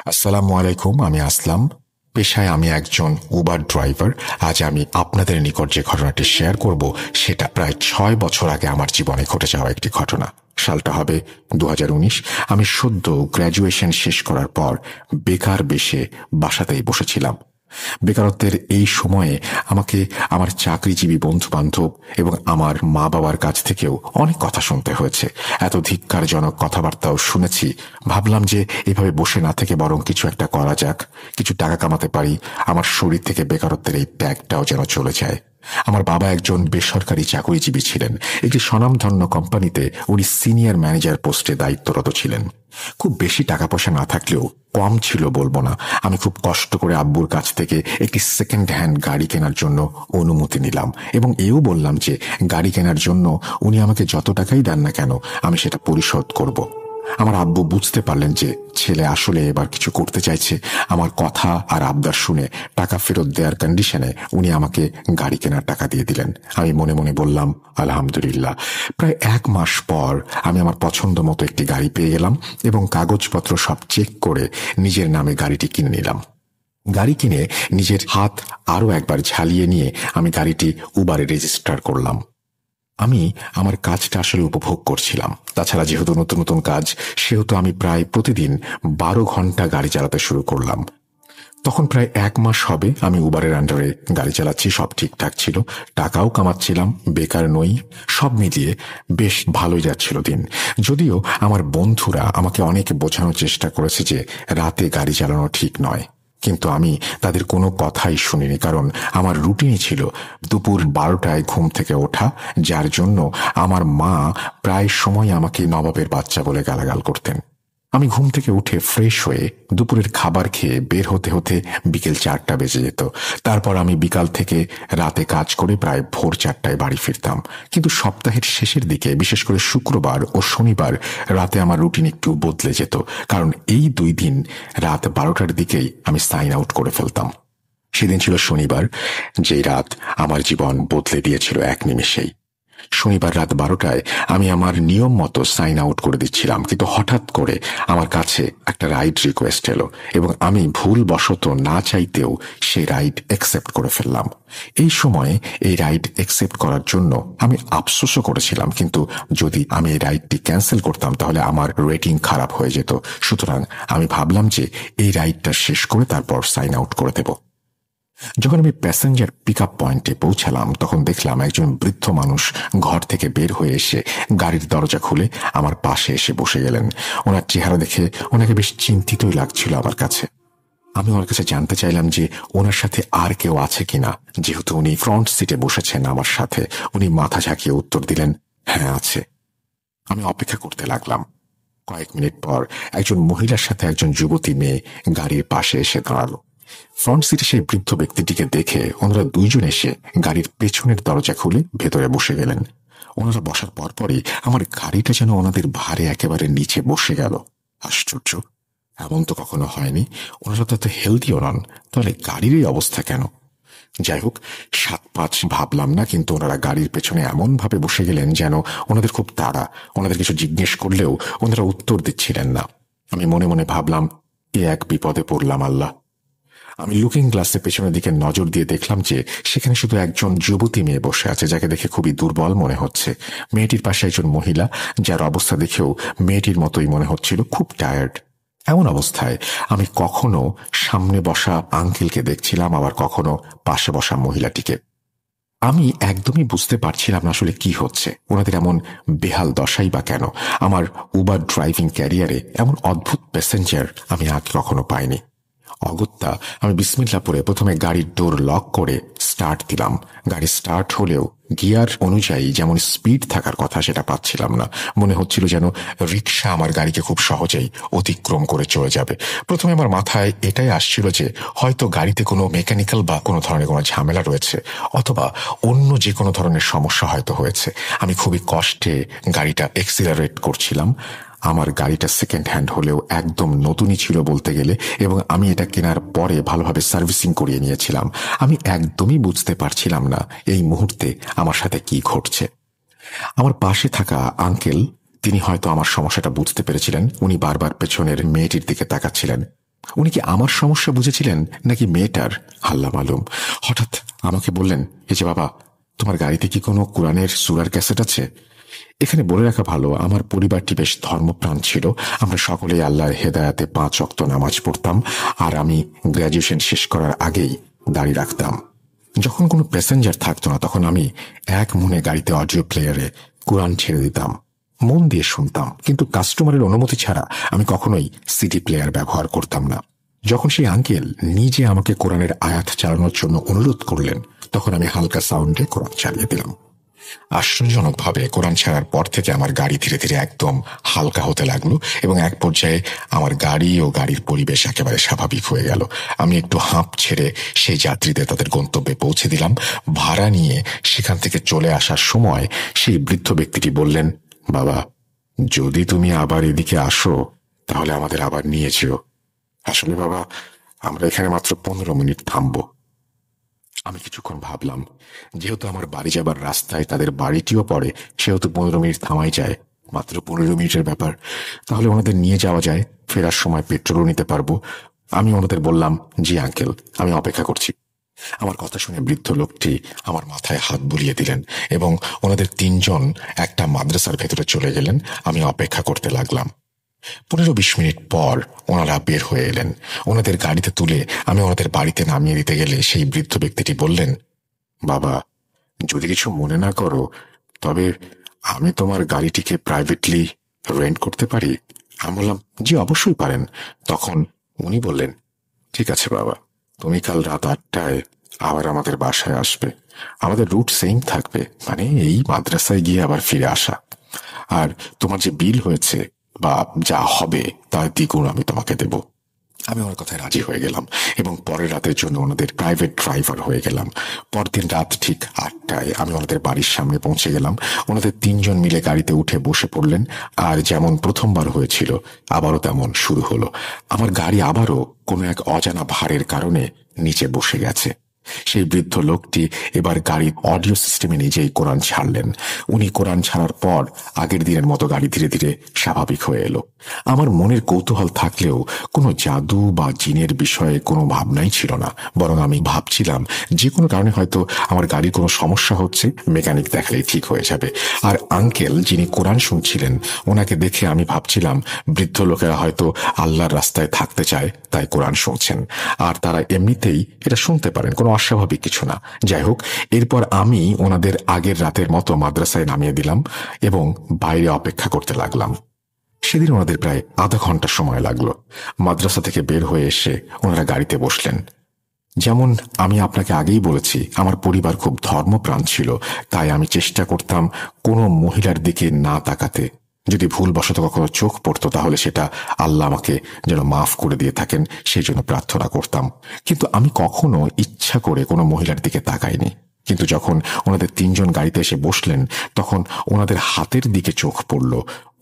আসসালামু আলাইকুম। আমি আসলাম। পেশায় আমি একজন উবার ড্রাইভার। আজ আমি আপনাদের নিকট যে ঘটনাটি শেয়ার করব সেটা প্রায় 6 বছর আগে আমার জীবনে ঘটে যাওয়া একটি ঘটনা। সালটা হবে 2019। আমি সদ্য গ্র্যাজুয়েশন শেষ করার পর বেকার বেশে বাসাতেই বসেছিলাম। বেকারত্বের এই সময়ে আমাকে আমার চাকরিজীবী বন্ধু বান্ধব এবং আমার মা বাবার কাছ থেকেও অনেক কথা শুনতে হয়েছে। এত ধিক্কারজনক কথাবার্তাও শুনেছি। ভাবলাম যে এভাবে বসে না থেকে বরং কিছু একটা করা যাক, কিছু টাকা কামাতে পারি, আমার শরীর থেকে বেকারত্বের এই ট্যাগটাও যেন চলে যায়। আমার বাবা একজন বেসরকারি চাকরিজীবী ছিলেন। একটি স্বনামধন্য কোম্পানিতে উনি সিনিয়র ম্যানেজার পোস্টে দায়িত্বরত ছিলেন। খুব বেশি টাকা পয়সা না থাকলেও কম ছিল বলবো না। আমি খুব কষ্ট করে আব্বুর কাছ থেকে একটি সেকেন্ড হ্যান্ড গাড়ি কেনার জন্য অনুমতি নিলাম এবং এও বললাম যে গাড়ি কেনার জন্য উনি আমাকে যত টাকাই দেন না কেন আমি সেটা পরিশোধ করব। আমার আব্বু বুঝতে পারলেন যে ছেলে আসলে এবার কিছু করতে চাইছে। আমার কথা আর আবদার শুনে টাকা ফেরত দেওয়ার কন্ডিশনে উনি আমাকে গাড়ি কেনার টাকা দিয়ে দিলেন। আমি মনে মনে বললাম আলহামদুলিল্লাহ। প্রায় 1 মাস পর আমি আমার পছন্দ মতো একটি গাড়ি পেয়ে গেলাম এবং কাগজপত্র সব চেক করে নিজের নামে গাড়িটি কিনে নিলাম। গাড়ি কিনে নিজের হাত আরও একবার ঝালিয়ে নিয়ে আমি গাড়িটি উবারে রেজিস্টার করলাম। আমি আমার কাজটা আসলে উপভোগ করছিলাম। তাছাড়া যেহেতু নতুন নতুন কাজ, সেহেতু আমি প্রায় প্রতিদিন 12 ঘন্টা গাড়ি চালাতে শুরু করলাম। তখন প্রায় 1 মাস হবে আমি উবারের আন্ডারে গাড়ি চালাচ্ছি। সব ঠিকঠাক ছিল, টাকাও কামাচ্ছিলাম, বেকার নই। সব মিলিয়ে বেশ ভালোই যাচ্ছিল দিন। যদিও আমার বন্ধুরা আমাকে অনেক বোঝানোর চেষ্টা করেছে যে রাতে গাড়ি চালানো ঠিক নয়, কিন্তু আমি তাদের কোনো কথাই শুনিনি। কারণ আমার রুটিনই ছিল দুপুর 12টায় ঘুম থেকে ওঠা, যার জন্য আমার মা প্রায় সময় আমাকে নবাবের বাচ্চা বলে গালাগাল করতেন। আমি ঘুম থেকে উঠে ফ্রেশ হয়ে দুপুরের খাবার খেয়ে বের হতে হতে বিকেল 4টা বেজে যেত। তারপর আমি বিকাল থেকে রাতে কাজ করে প্রায় ভোর 4টায় বাড়ি ফিরতাম। কিন্তু সপ্তাহের শেষের দিকে, বিশেষ করে শুক্রবার ও শনিবার রাতে আমার রুটিন একটু বদলে যেত। কারণ এই 2 দিন রাত 12টার দিকেই আমি সাইন আউট করে ফেলতাম। সেদিন ছিল শনিবার, যেই রাত আমার জীবন বদলে দিয়েছিল এক নিমেষেই। শনিবার রাত 12টায় আমি আমার নিয়ম মতো সাইন আউট করে দিচ্ছিলাম, কিন্তু হঠাৎ করে আমার কাছে একটা রাইড রিকোয়েস্ট এলো এবং আমি ভুলবশত না চাইতেও সেই রাইড অ্যাকসেপ্ট করে ফেললাম। এই সময়ে এই রাইড অ্যাকসেপ্ট করার জন্য আমি আফসোসও করেছিলাম, কিন্তু যদি আমি এই রাইডটি ক্যান্সেল করতাম তাহলে আমার রেটিং খারাপ হয়ে যেত। সুতরাং আমি ভাবলাম যে এই রাইডটা শেষ করে তারপর সাইন আউট করে দেব। যখন আমি প্যাসেঞ্জার পিক আপ পয়েন্টে পৌঁছালাম তখন দেখলাম একজন বৃদ্ধ মানুষ ঘর থেকে বের হয়ে এসে গাড়ির দরজা খুলে আমার পাশে এসে বসে গেলেন। ওনার চেহারা দেখে ওনাকে বেশ চিন্তিতই লাগছিল আমার কাছে। আমি ওনার কাছে জানতে চাইলাম যে ওনার সাথে আর কেউ আছে কিনা। যেহেতু উনি ফ্রন্ট সিটে বসেছেন আমার সাথে, উনি মাথা ঝাঁকিয়ে উত্তর দিলেন, হ্যাঁ আছে। আমি অপেক্ষা করতে লাগলাম। কয়েক মিনিট পর একজন মহিলার সাথে একজন যুবতী মেয়ে গাড়ির পাশে এসে দাঁড়ালো। ফ্রন্ট সিটে সেই বৃদ্ধ ব্যক্তিটিকে দেখে ওনারা দুইজন এসে গাড়ির পেছনের দরজা খুলে ভেতরে বসে গেলেন। ওনারা বসার পরপরই আমার গাড়িটা যেন ওনাদের ভারে একেবারে নিচে বসে গেল। আশ্চর্য, এমন তো কখনো হয়নি। ওনারা তো এত হেলদিও নন, তাহলে গাড়ির এই অবস্থা কেন? যাই হোক, 7-5 ভাবলাম না, কিন্তু ওনারা গাড়ির পেছনে এমন ভাবে বসে গেলেন যেন ওনাদের খুব তাড়া। ওনাদের কিছু জিজ্ঞেস করলেও ওনারা উত্তর দিচ্ছিলেন না। আমি মনে মনে ভাবলাম, এ এক বিপদে পড়লাম আল্লাহ। আমি লুকিং গ্লাসে পেছনের দিকে নজর দিয়ে দেখলাম যে সেখানে শুধু একজন যুবতী মেয়ে বসে আছে, যাকে দেখে খুবই দুর্বল মনে হচ্ছে। মেয়েটির পাশে একজন মহিলা, যার অবস্থা দেখেও মেয়েটির মতোই মনে হচ্ছিল, খুব টায়ার্ড। এমন অবস্থায় আমি কখনো সামনে বসা আঙ্কেলকে দেখছিলাম, আবার কখনো পাশে বসা মহিলাটিকে। আমি একদমই বুঝতে পারছিলাম না আসলে কি হচ্ছে, ওনাদের এমন বেহাল দশাই বা কেন। আমার উবার ড্রাইভিং ক্যারিয়ারে এমন অদ্ভুত প্যাসেঞ্জার আমি আগে কখনো পাইনি। অগত্যা আমি বিসমিল্লাহ পড়ে প্রথমে গাড়ির ডোর লক করে স্টার্ট দিলাম। গাড়ি স্টার্ট হলেও গিয়ার অনুযায়ী যেমন স্পিড থাকার কথা সেটা পাচ্ছিলাম না। মনে হচ্ছিল যেন রিক্সা আমার গাড়িকে খুব সহজেই অতিক্রম করে চলে যাবে। প্রথমে আমার মাথায় এটাই আসছিল যে হয়তো গাড়িতে কোনো মেকানিক্যাল বা কোনো ধরনের কোনো ঝামেলা রয়েছে, অথবা অন্য যে কোনো ধরনের সমস্যা হয়তো হয়েছে। আমি খুবই কষ্টে গাড়িটা এক্সিলারেট করছিলাম। আমার গাড়িটা সেকেন্ড হ্যান্ড হলেও একদম নতুনই ছিল বলতে গেলে, এবং আমি এটা কেনার পরে ভালোভাবে সার্ভিসিং করিয়ে নিয়েছিলাম। আমি একদমই বুঝতে পারছিলাম না এই মুহূর্তে আমার সাথে কি ঘটছে। আমার পাশে থাকা আঙ্কেল, তিনি হয়তো আমার সমস্যাটা বুঝতে পেরেছিলেন। উনি বারবার পেছনের মেয়েটির দিকে তাকাচ্ছিলেন। উনি কি আমার সমস্যা বুঝেছিলেন নাকি মেয়েটার, আল্লাহ মালুম। হঠাৎ আমাকে বললেন, এই যে বাবা, তোমার গাড়িতে কি কোনো কোরআনের সূরার ক্যাসেট আছে? এখানে বলে রাখা ভালো, আমার পরিবারটি বেশ ধর্মপ্রাণ ছিল। আমরা সকলেই আল্লাহর হেদায়াতে 5 ওয়াক্ত নামাজ পড়তাম, আর আমি গ্র্যাজুয়েশন শেষ করার আগেই দাড়ি রাখতাম। যখন কোনো প্যাসেঞ্জার থাকতো না তখন আমি এক মনে গাড়িতে অডিও প্লেয়ারে কোরআন ছেড়ে দিতাম, মন দিয়ে শুনতাম, কিন্তু কাস্টমারের অনুমতি ছাড়া আমি কখনোই সিডি প্লেয়ার ব্যবহার করতাম না। যখন সেই আঙ্কেল নিজে আমাকে কোরআনের আয়াত চালানোর জন্য অনুরোধ করলেন তখন আমি হালকা সাউন্ডে কোরআন চালিয়ে দিলাম। আশ্চর্যজনকভাবে কোরআন ছাড়ার পর থেকে আমার গাড়ি ধীরে ধীরে একদম হালকা হতে লাগলো এবং এক পর্যায়ে আমার গাড়ি ও গাড়ির পরিবেশ একেবারে স্বাভাবিক হয়ে গেল। আমি একটু হাঁপ ছেড়ে সেই যাত্রীদের তাদের গন্তব্যে পৌঁছে দিলাম। ভাড়া নিয়ে সেখান থেকে চলে আসার সময় সেই বৃদ্ধ ব্যক্তিটি বললেন, বাবা, যদি তুমি আবার এদিকে আসো তাহলে আমাদের আবার নিয়ে যেও। আসলে বাবা, আমরা এখানে মাত্র 15 মিনিট থামবো। আমি কিছুক্ষণ ভাবলাম, যেহেতু আমার বাড়ি যাবার রাস্তায় তাদের বাড়িটিও পড়ে, সেহেতু 15 মিনিট থামাই যায়, মাত্র 15 মিনিটের ব্যাপার, তাহলে ওনাদের নিয়ে যাওয়া যায়, ফেরার সময় পেট্রোলও নিতে পারবো। আমি ওনাদের বললাম, জি আঙ্কেল, আমি অপেক্ষা করছি। আমার কথা শুনে বৃদ্ধ লোকটি আমার মাথায় হাত বুলিয়ে দিলেন এবং ওনাদের 3 জন একটা মাদ্রাসার ভেতরে চলে গেলেন। আমি অপেক্ষা করতে লাগলাম। 15-20 মিনিট পর ওনারা বের হয়ে এলেন। ওনাদের গাড়িতে তুলে আমি ওনাদের বাড়িতে নামিয়ে দিতে গেলে সেই বৃদ্ধ ব্যক্তিটি বললেন, বাবা, যদি কিছু মনে না করো তবে আমি তোমার গাড়িটিকে প্রাইভেটলি রেন্ট করতে পারি? আমি বললাম, জি অবশ্যই পারেন। তখন উনি বললেন, ঠিক আছে বাবা, তুমি কাল রাত 8টায় আবার আমাদের বাসায় আসবে। আমাদের রুট সেম থাকবে, মানে এই মাদ্রাসায় গিয়ে আবার ফিরে আসা। আর তোমার যে বিল হয়েছে বা যা হবে তার দ্বিগুণ আমি তোমাকে দেব। আমি ওনার কথায় রাজি হয়ে গেলাম এবং পরের রাতের জন্য ওনাদের প্রাইভেট ড্রাইভার হয়ে গেলাম। পরদিন রাত ঠিক 8টায় আমি ওনাদের বাড়ির সামনে পৌঁছে গেলাম। ওনাদের 3 জন মিলে গাড়িতে উঠে বসে পড়লেন, আর যেমন প্রথমবার হয়েছিল আবারও তেমন শুরু হলো। আমার গাড়ি আবারও কোনো এক অজানা ভারের কারণে নিচে বসে গেছে। সেই বৃদ্ধ লোকটি এবার গাড়ির অডিও সিস্টেমে নিজেই কোরআন ছাড়লেন। উনি কোরআন ছাড়ার পর আগের দিনের মতো গাড়ি ধীরে ধীরে স্বাভাবিক হয়ে এলো। আমার মনের কৌতূহল থাকলেও কোনো জাদু বা জিনের বিষয়ে কোনো ভাবনাই ছিল না, বরং আমি ভাবছিলাম যে কোনো কারণে হয়তো আমার গাড়ির কোনো সমস্যা হচ্ছে, মেকানিক দেখালেই ঠিক হয়ে যাবে। আর আঙ্কেল যিনি কোরআন শুনছিলেন ওনাকে দেখে আমি ভাবছিলাম বৃদ্ধ লোকেরা হয়তো আল্লাহর রাস্তায় থাকতে চায়, তাই কোরআন শুনছেন, আর তারা এমনিতেই এটা শুনতে পারেন, কোনো অস্বাভাবিক কিছু না। যাই হোক, এরপর আমি ওনাদের আগের রাতের মতো মাদ্রাসায় নামিয়ে দিলাম এবং বাইরে অপেক্ষা করতে লাগলাম। সেদিন ওনাদের প্রায় আধা ঘন্টা সময় লাগলো। মাদ্রাসা থেকে বের হয়ে এসে ওনারা গাড়িতে বসলেন। যেমন আমি আপনাকে আগেই বলেছি, আমার পরিবার খুব ধর্মপ্রাণ ছিল, তাই আমি চেষ্টা করতাম কোনো মহিলার দিকে না তাকাতে। যদি ভুলবশত কখনো চোখ পড়তো তাহলে সেটা আল্লাহ আমাকে যেন মাফ করে দিয়ে থাকেন সেই জন্য প্রার্থনা করতাম। কিন্তু আমি কখনো ইচ্ছা করে কোনো মহিলার দিকে তাকাইনি। কিন্তু যখন ওনাদের 3 জন গাড়িতে এসে বসলেন তখন ওনাদের হাতের দিকে চোখ পড়ল।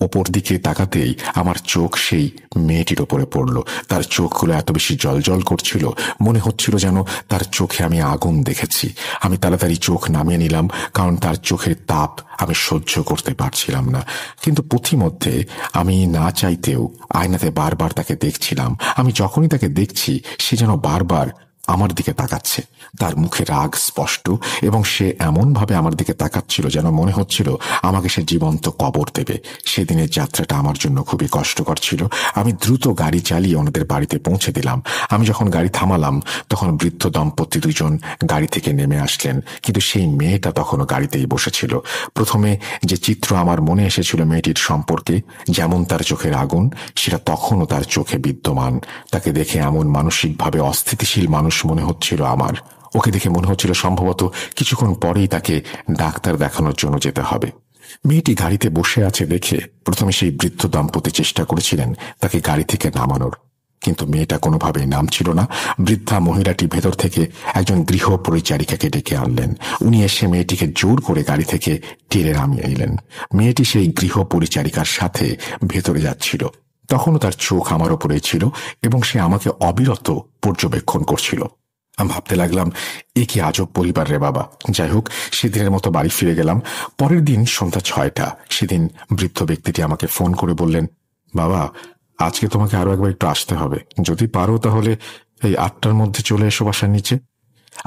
ওপর দিকে তাকাতেই আমার চোখ সেই মেয়েটির ওপরে পড়ল। তার চোখগুলো এত বেশি জলজল করছিল, মনে হচ্ছিল যেন তার চোখে আমি আগুন দেখেছি। আমি তাড়াতাড়ি চোখ নামিয়ে নিলাম, কারণ তার চোখের তাপ আমি সহ্য করতে পারছিলাম না। কিন্তু পথিমধ্যে আমি না চাইতেও আয়নাতে বারবার তাকে দেখছিলাম। আমি যখনই তাকে দেখছি সে যেন বারবার আমার দিকে তাকাচ্ছে। তার মুখে রাগ স্পষ্ট এবং সে এমনভাবে আমার দিকে তাকাচ্ছিল যেন মনে হচ্ছিল আমাকে সে জীবন্ত কবর দেবে। সেদিনের যাত্রাটা আমার জন্য খুবই কষ্টকর ছিল। আমি দ্রুত গাড়ি চালিয়ে ওনাদের বাড়িতে পৌঁছে দিলাম। আমি যখন গাড়ি থামালাম তখন বৃদ্ধ দম্পতি 2 জন গাড়ি থেকে নেমে আসলেন, কিন্তু সেই মেয়েটা তখনও গাড়িতেই বসেছিল। প্রথমে যে চিত্র আমার মনে এসেছিল মেয়েটির সম্পর্কে, যেমন তার চোখের আগুন, সেটা তখনও তার চোখে বিদ্যমান। তাকে দেখে এমন মানসিকভাবে অস্থিতিশীল মানুষ মনে হচ্ছিল আমার। ওকে দেখে মনে হচ্ছিল সম্ভবত কিছুক্ষণ পরেই তাকে ডাক্তার দেখানোর জন্য যেতে হবে। মেয়েটি গাড়িতে বসে আছে দেখে প্রথমে সেই বৃদ্ধ দম্পতি চেষ্টা করেছিলেন তাকে গাড়ি থেকে নামানোর, কিন্তু মেয়েটা কোনোভাবেই নামছিল না। বৃদ্ধা মহিলাটি ভেতর থেকে একজন গৃহ পরিচারিকাকে ডেকে আনলেন। উনি এসে মেয়েটিকে জোর করে গাড়ি থেকে টেনে নামিয়ে এলেন। মেয়েটি সেই গৃহ পরিচারিকার সাথে ভেতরে যাচ্ছিল। তখনও তার চোখ আমার ওপরেই ছিল এবং সে আমাকে অবিরত পর্যবেক্ষণ করছিল। আমি ভাবতে লাগলাম, এ কি আজব পরিবার রে বাবা। যাই হোক, সেদিনের মতো বাড়ি ফিরে গেলাম। পরের দিন সন্ধ্যা 6টা। সেদিন বৃদ্ধ ব্যক্তিটি আমাকে ফোন করে বললেন, বাবা, আজকে তোমাকে আরো একবার একটু আসতে হবে, যদি পারো তাহলে এই 8টার মধ্যে চলে এসো বাসার নিচে।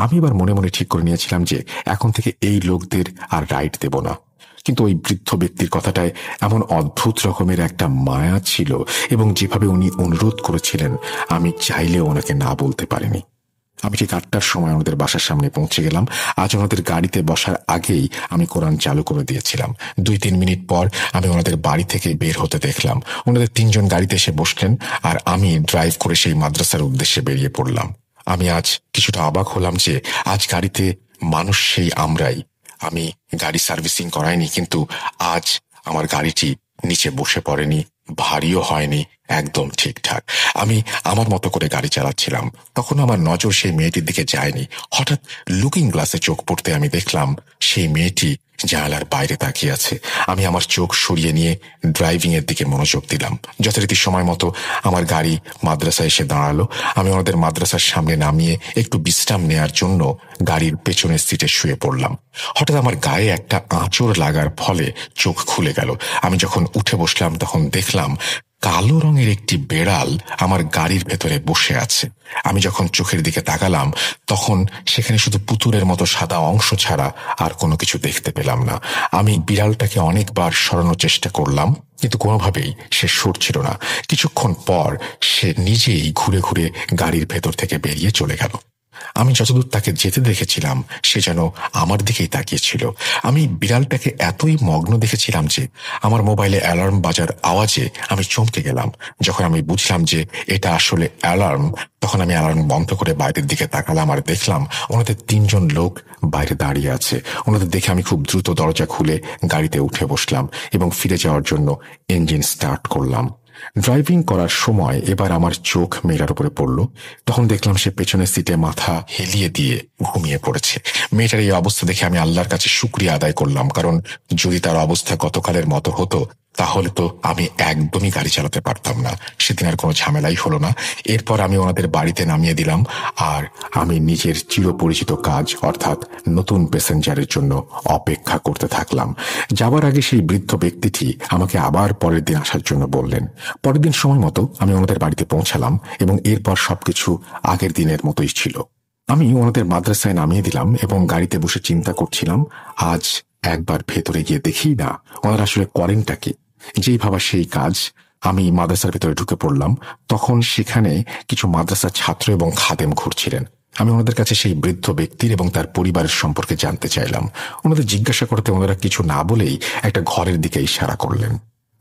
আমি এবার মনে মনে ঠিক করে নিয়েছিলাম যে এখন থেকে এই লোকদের আর রাইড দেব না। কিন্তু ওই বৃদ্ধ ব্যক্তির কথাটায় এমন অদ্ভুত রকমের একটা মায়া ছিল, এবং যেভাবে উনি অনুরোধ করেছিলেন আমি চাইলেও ওনাকে না বলতে পারিনি। আমি ঠিক 8টার সময় ওনাদের বাসার সামনে পৌঁছে গেলাম। আজ ওনাদের গাড়িতে বসার আগেই আমি কোরআন চালু করে দিয়েছিলাম। 2-3 মিনিট পর আমি ওনাদের বাড়ি থেকে বের হতে দেখলাম। ওনাদের 3জন গাড়িতে এসে বসলেন, আর আমি ড্রাইভ করে সেই মাদ্রাসার উদ্দেশ্যে বেরিয়ে পড়লাম। আমি আজ কিছুটা অবাক হলাম যে আজ গাড়িতে মানুষ সেই আমরাই। আমি গাড়ি সার্ভিসিং করাইনি, কিন্তু আজ আমার গাড়িটি নিচে বসে পড়েনি, ভারীও হয়নি, একদম ঠিকঠাক। আমি আমার মতো করে গাড়ি চালাচ্ছিলাম। তখন আমার নজর সেই মেয়েটির দিকে যায়নি। হঠাৎ লুকিং গ্লাসে চোখ পড়তে আমি দেখলাম সেই মেয়েটি জানালার বাইরে তাকিয়ে আছে। আমি আমার চোখ সরিয়ে নিয়ে ড্রাইভিং এর দিকে মনোযোগ দিলাম। যথারীতি সময় মতো আমার গাড়ি মাদ্রাসায় এসে দাঁড়ালো। আমি ওনাদের মাদ্রাসার সামনে নামিয়ে একটু বিশ্রাম নেয়ার জন্য গাড়ির পেছনের সিটে শুয়ে পড়লাম। হঠাৎ আমার গায়ে একটা আঁচড় লাগার ফলে চোখ খুলে গেল। আমি যখন উঠে বসলাম তখন দেখলাম কালো রঙের একটি বেড়াল আমার গাড়ির ভেতরে বসে আছে। আমি যখন চোখের দিকে তাকালাম তখন সেখানে শুধু পুতুলের মতো সাদা অংশ ছাড়া আর কোনো কিছু দেখতে পেলাম না। আমি বিড়ালটাকে অনেকবার সরানোর চেষ্টা করলাম, কিন্তু কোনোভাবেই সে সরছিল না। কিছুক্ষণ পর সে নিজেই ঘুরে ঘুরে গাড়ির ভেতর থেকে বেরিয়ে চলে গেল। আমি যতদূর তাকে যেতে দেখেছিলাম সে যেন আমার দিকেই তাকিয়েছিল। আমি বিড়ালটাকে এতই মগ্ন দেখেছিলাম যে আমার মোবাইলে অ্যালার্ম বাজার আওয়াজে আমি চমকে গেলাম। যখন আমি বুঝলাম যে এটা আসলে অ্যালার্ম, তখন আমি অ্যালার্ম বন্ধ করে বাইরের দিকে তাকালাম আর দেখলাম ওনাদের 3জন লোক বাইরে দাঁড়িয়ে আছে। ওনাদের দেখে আমি খুব দ্রুত দরজা খুলে গাড়িতে উঠে বসলাম এবং ফিরে যাওয়ার জন্য ইঞ্জিন স্টার্ট করলাম। ড্রাইভিং করার সময় এবার আমার চোখ মেয়েটার উপরে পড়ল। তখন দেখলাম সে পেছনের সিটে মাথা হেলিয়ে দিয়ে ঘুমিয়ে পড়েছে। মেয়েটার এই অবস্থা দেখে আমি আল্লাহর কাছে শুকরিয়া আদায় করলাম, কারণ যদি তার অবস্থা গতকালের মতো হতো তাহলে তো আমি একদমই গাড়ি চালাতে পারতাম না। সেদিন আর কোনো ঝামেলাই হলো না। এরপর আমি ওনাদের বাড়িতে নামিয়ে দিলাম, আর আমি নিজের চিরপরিচিত কাজ অর্থাৎ নতুন প্যাসেঞ্জারের জন্য অপেক্ষা করতে থাকলাম। যাবার আগে সেই বৃদ্ধ ব্যক্তিটি আমাকে আবার পরের দিন আসার জন্য বললেন। পরের দিন সময় মতো আমি ওনাদের বাড়িতে পৌঁছালাম এবং এরপর সবকিছু আগের দিনের মতোই ছিল। আমি ওনাদের মাদ্রাসায় নামিয়ে দিলাম এবং গাড়িতে বসে চিন্তা করছিলাম আজ একবার ভেতরে গিয়ে দেখি না ওনারা আসলে করেনটা কি। যেই ভাবা সেই কাজ। আমি মাদ্রাসার ভেতরে ঢুকে পড়লাম। তখন সেখানে কিছু মাদ্রাসার ছাত্র এবং খাদেম ঘুরছিলেন। আমি ওনাদের কাছে সেই বৃদ্ধ ব্যক্তির এবং তার পরিবারের সম্পর্কে জানতে চাইলাম। ওনাদের জিজ্ঞাসা করতে ওনারা কিছু না বলেই একটা ঘরের দিকে ইশারা করলেন।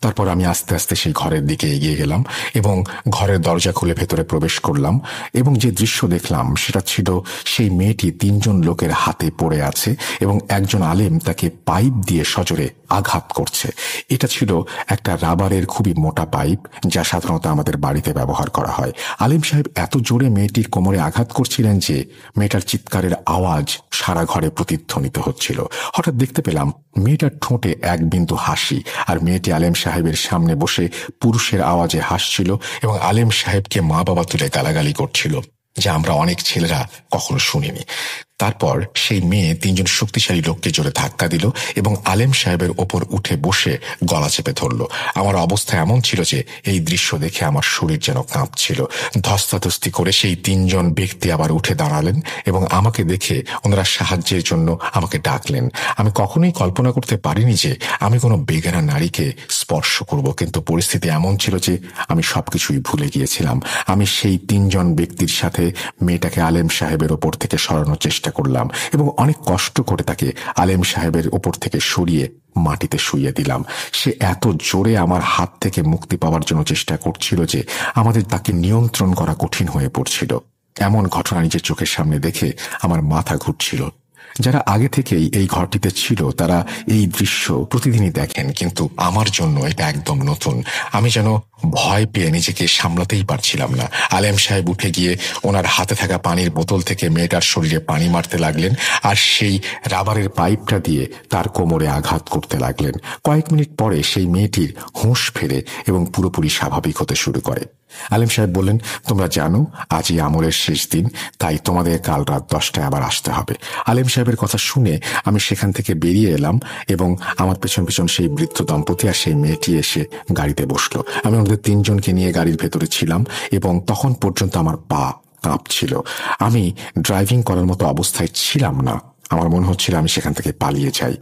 তারপর আমি আস্তে আস্তে সেই ঘরের দিকে এগিয়ে গেলাম এবং ঘরের দরজা খুলে ভেতরে প্রবেশ করলাম, এবং যে দৃশ্য দেখলাম সেটা ছিল সেই মেয়েটি 3জন লোকের হাতে পড়ে আছে এবং একজন আলেম তাকে পাইপ দিয়ে সজোরে আঘাত করছে। এটা ছিল একটা রাবারের খুবই মোটা পাইপ, যা সাধারণত আমাদের বাড়িতে ব্যবহার করা হয়। আলেম সাহেব এত জোরে মেয়েটির কোমরে আঘাত করছিলেন যে মেয়েটার চিৎকারের আওয়াজ সারা ঘরে প্রতিধ্বনিত হচ্ছিল। হঠাৎ দেখতে পেলাম মেয়েটার ঠোঁটে এক বিন্দু হাসি, আর মেয়েটি আলেম সাহেবের সামনে বসে পুরুষের আওয়াজে হাসছিল এবং আলেম সাহেবকে মা বাবা তুলে গালাগালি করছিল, যা আমরা অনেক ছেলেরা কখনো শুনিনি। তারপর সেই মেয়ে 3জন শক্তিশালী লোককে জোরে ধাক্কা দিল এবং আলেম সাহেবের ওপর উঠে বসে গলা চেপে ধরল। আমার অবস্থা এমন ছিল যে এই দৃশ্য দেখে আমার শরীর যেন কাঁপছিল। ধস্তাধস্তি করে সেই 3জন ব্যক্তি আবার উঠে দাঁড়ালেন এবং আমাকে দেখে ওনারা সাহায্যের জন্য আমাকে ডাকলেন। আমি কখনোই কল্পনা করতে পারিনি যে আমি কোনো বেগানা নারীকে স্পর্শ করব, কিন্তু পরিস্থিতি এমন ছিল যে আমি সবকিছুই ভুলে গিয়েছিলাম। আমি সেই 3জন ব্যক্তির সাথে মেয়েটাকে আলেম সাহেবের ওপর থেকে সরানোর চেষ্টা করলাম এবং অনেক কষ্ট করে তাকে আলেম সাহেবের ওপর থেকে সরিয়ে মাটিতে শুইয়ে দিলাম। সে এত জোরে আমার হাত থেকে মুক্তি পাওয়ার জন্য চেষ্টা করছিল যে আমাদের তাকে নিয়ন্ত্রণ করা কঠিন হয়ে পড়ছিল। এমন ঘটনা নিজের চোখের সামনে দেখে আমার মাথা ঘুরছিল। যারা আগে থেকেই এই ঘরটিতে ছিল তারা এই দৃশ্য প্রতিদিনই দেখেন, কিন্তু আমার জন্য এটা একদম নতুন। আমি যেন ভয় পেয়ে নিজেকে সামলাতেই পারছিলাম না। আলেম সাহেব উঠে গিয়ে ওনার হাতে থাকা পানির বোতল থেকে মেয়েটার শরীরে পানি মারতে লাগলেন আর সেই রাবারের পাইপটা দিয়ে তার কোমরে আঘাত করতে লাগলেন। কয়েক মিনিট পরে সেই মেয়েটির হুঁশ ফেরে এবং পুরোপুরি স্বাভাবিক হতে শুরু করে। আলেম সাহেব বললেন, তোমরা জানো আজই আমলের শেষ দিন, তাই তোমাদের কাল রাত 10টায় আবার আসতে হবে। আলেম সাহেবের কথা শুনে আমি সেখান থেকে বেরিয়ে এলাম এবং আমার পেছন পেছন সেই বৃদ্ধ দম্পতি আর সেই মেয়েটি এসে গাড়িতে বসলো। আমি ওনাদের তিনজনকে নিয়ে গাড়ির ভেতরে ছিলাম এবং তখন পর্যন্ত আমার পা কাঁপছিল। আমি ড্রাইভিং করার মতো অবস্থায় ছিলাম না। আমার মনে হচ্ছিল আমি সেখান থেকে পালিয়ে যাই।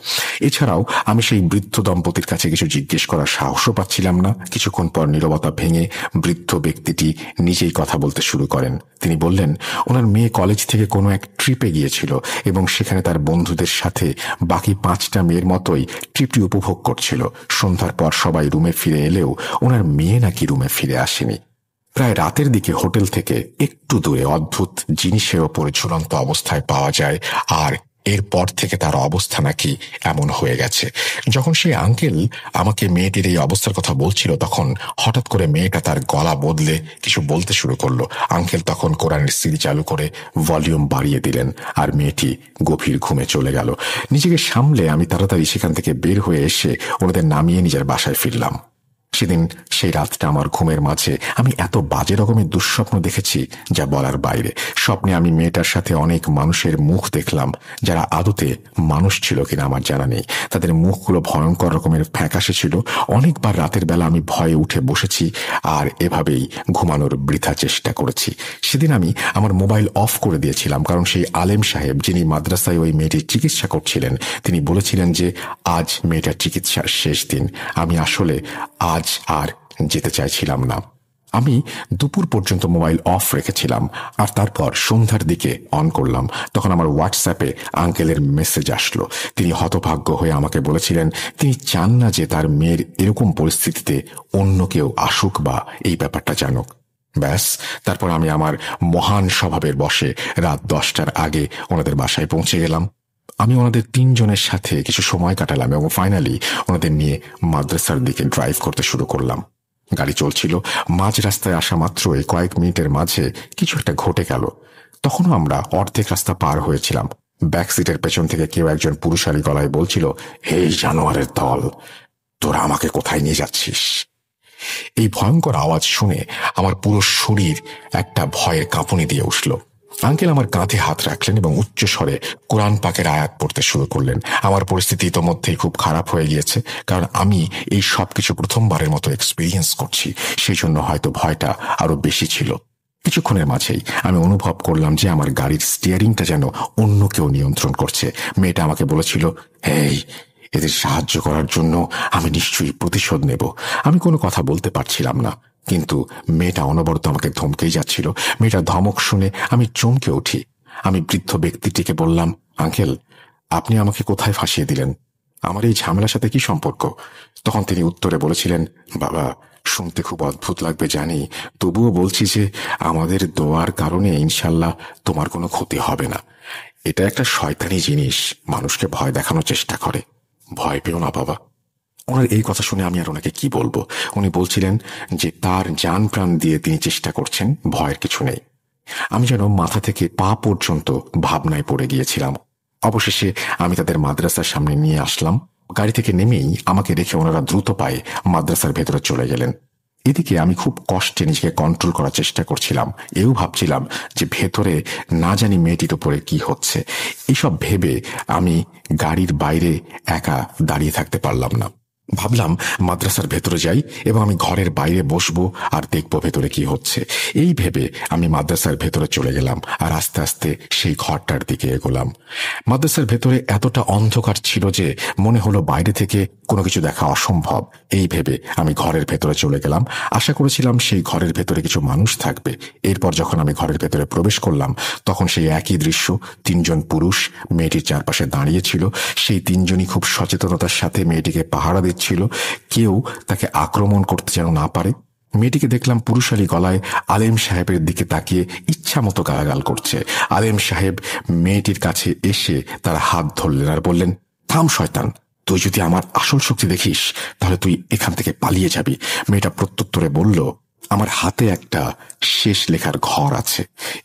এছাড়াও আমি সেই বৃদ্ধ দম্পতির কাছে কিছু জিজ্ঞেস করার সাহসও পাচ্ছিলাম না। কিছুক্ষণ পর নীরবতা ভেঙে বৃদ্ধ ব্যক্তিটি নিজেই কথা বলতে শুরু করেন। তিনি বললেন ওনার মেয়ে কলেজ থেকে কোনো এক ট্রিপে গিয়েছিল এবং সেখানে তার বন্ধুদের সাথে বাকি 5টা মেয়ের মতোই ট্রিপটি উপভোগ করছিল। সন্ধ্যার পর সবাই রুমে ফিরে এলেও ওনার মেয়ে নাকি রুমে ফিরে আসেনি। প্রায় রাতের দিকে হোটেল থেকে একটু দূরে অদ্ভুত জিনিসের ওপরে ঝুলন্ত অবস্থায় পাওয়া যায়, আর এরপর থেকে তার অবস্থা নাকি এমন হয়ে গেছে। যখন সেই আঙ্কেল আমাকে মেয়েটির এই অবস্থার কথা বলছিল তখন হঠাৎ করে মেয়েটা তার গলা বদলে কিছু বলতে শুরু করলো। আঙ্কেল তখন কোরআনের সিডি চালু করে ভলিউম বাড়িয়ে দিলেন আর মেয়েটি গভীর ঘুমে চলে গেল। নিজেকে সামলে আমি তাড়াতাড়ি সেখান থেকে বের হয়ে এসে ওনাদের নামিয়ে নিজের বাসায় ফিরলাম। সেদিন সেই রাতটা আমার ঘুমের মাঝে আমি এত বাজে রকমের দুঃস্বপ্ন দেখেছি যা বলার বাইরে। স্বপ্নে আমি মেয়েটার সাথে অনেক মানুষের মুখ দেখলাম যারা আদতে মানুষ ছিল কিনা আমার জানা নেই। তাদের মুখগুলো ভয়ঙ্কর রকমের ফ্যাকাশে ছিল। অনেকবার রাতের বেলা আমি ভয়ে উঠে বসেছি আর এভাবেই ঘুমানোর বৃথা চেষ্টা করেছি। সেদিন আমি আমার মোবাইল অফ করে দিয়েছিলাম, কারণ সেই আলেম সাহেব যিনি মাদ্রাসায় ওই মেয়েটির চিকিৎসা করছিলেন তিনি বলেছিলেন যে আজ মেয়েটার চিকিৎসার শেষ দিন। আমি আসলে আজ আর যেতে চাইছিলাম না। আমি দুপুর পর্যন্ত মোবাইল অফ রেখেছিলাম আর তারপর সন্ধ্যার দিকে অন করলাম। তখন আমার হোয়াটসঅ্যাপে আঙ্কেলের মেসেজ আসলো। তিনি হতভাগ্য হয়ে আমাকে বলেছিলেন তিনি চান না যে তার মেয়ের এরকম পরিস্থিতিতে অন্য কেউ আসুক বা এই ব্যাপারটা জানুক। ব্যাস, তারপর আমি আমার মহান স্বভাবের বশে রাত 10টার আগে ওনাদের বাসায় পৌঁছে গেলাম। আমি ওনাদের তিনজনের সাথে কিছু সময় কাটালাম এবং ফাইনালি ওনাদের নিয়ে মাদ্রাসার দিকে ড্রাইভ করতে শুরু করলাম। গাড়ি চলছিল। মাঝ রাস্তায় আসা মাত্রই কয়েক মিনিটের মাঝে কিছু একটা ঘটে গেল। তখনও আমরা অর্ধেক রাস্তা পার হয়েছিলাম। ব্যাক সিটের পেছন থেকে কেউ একজন পুরুষালী গলায় বলছিল, এই জানোয়ারের দল, তোরা আমাকে কোথায় নিয়ে যাচ্ছিস? এই ভয়ঙ্কর আওয়াজ শুনে আমার পুরো শরীর একটা ভয়ের কাঁপুনি দিয়ে উঠল। আঙ্কেল আমার কাঁধে হাত রাখলেন এবং উচ্চ স্বরে কোরআন পাকের আয়াত পড়তে শুরু করলেন। আমার পরিস্থিতি ইতোমধ্যেই খুব খারাপ হয়ে গিয়েছে, কারণ আমি এই সবকিছু প্রথমবারের মতো এক্সপিরিয়েন্স করছি। সেই জন্য হয়তো ভয়টা আরো বেশি ছিল। কিছুক্ষণের মাঝেই আমি অনুভব করলাম যে আমার গাড়ির স্টিয়ারিংটা যেন অন্য কেউ নিয়ন্ত্রণ করছে। মেয়েটা আমাকে বলেছিল, এই এদের সাহায্য করার জন্য আমি নিশ্চয়ই প্রতিশোধ নেব। আমি কোনো কথা বলতে পারছিলাম না, কিন্তু মেয়েটা অনবরত আমাকে ধমকেই যাচ্ছিল। মেয়েটার ধমক শুনে আমি চমকে উঠি। আমি বৃদ্ধ ব্যক্তিটিকে বললাম, আঙ্কেল, আপনি আমাকে কোথায় ফাঁসিয়ে দিলেন? আমার এই ঝামেলার সাথে কি সম্পর্ক? তখন তিনি উত্তরে বলেছিলেন, বাবা, শুনতে খুব অদ্ভুত লাগবে জানি, তবুও বলছি যে আমাদের দোয়ার কারণে ইনশাল্লাহ তোমার কোনো ক্ষতি হবে না। এটা একটা শয়তানি জিনিস, মানুষকে ভয় দেখানোর চেষ্টা করে। ভয় পেও না বাবা। ওনার এই কথা শুনে আমি আর ওনাকে কি বলবো। উনি বলছিলেন যে তার জান প্রাণ দিয়ে তিনি চেষ্টা করছেন, ভয়ের কিছু নেই। আমি যেন মাথা থেকে পা পর্যন্ত ভাবনায় পড়ে গিয়েছিলাম। অবশেষে আমি তাদের মাদ্রাসার সামনে নিয়ে আসলাম। গাড়ি থেকে নেমেই আমাকে রেখে ওনারা দ্রুত পায়ে মাদ্রাসার ভেতরে চলে গেলেন। এদিকে আমি খুব কষ্টে নিজেকে কন্ট্রোল করার চেষ্টা করছিলাম। এও ভাবছিলাম যে ভেতরে না জানি মেয়েটির উপরে কি হচ্ছে। এইসব ভেবে আমি গাড়ির বাইরে একা দাঁড়িয়ে থাকতে পারলাম না। ভাবলাম মাদ্রাসার ভেতরে যাই এবং আমি ঘরের বাইরে বসবো আর দেখবো ভেতরে কি হচ্ছে। এই ভেবে আমি মাদ্রাসার ভেতরে চলে গেলাম আর আস্তে আস্তে সেই ঘরটার দিকে এগোলাম। মাদ্রাসার ভেতরে এতটা অন্ধকার ছিল যে মনে হলো বাইরে থেকে কোনো কিছু দেখা অসম্ভব। এই ভেবে আমি ঘরের ভেতরে চলে গেলাম। আশা করেছিলাম সেই ঘরের ভেতরে কিছু মানুষ থাকবে। এরপর যখন আমি ঘরের ভেতরে প্রবেশ করলাম তখন সেই একই দৃশ্য। 3জন পুরুষ মেয়েটির চারপাশে দাঁড়িয়েছিল। সেই 3জনই খুব সচেতনতার সাথে মেয়েটিকে পাহারা দিচ্ছিল, কেউ তাকে আক্রমণ করতে যেন না পারে। মেয়েটিকে দেখলাম পুরুষালী গলায় আলেম সাহেবের দিকে তাকিয়ে ইচ্ছা মতো গালাগাল করছে। আলেম সাহেব মেয়েটির কাছে এসে তার হাত ধরলেন আর বললেন, থাম শয়তান, তুই যদি আমার আসল শক্তি দেখিস তাহলে তুই এখান থেকে পালিয়ে যাবি। মেয়েটা প্রত্যুত্তরে বলল, আমার হাতে একটা শেষ লেখার ঘর আছে।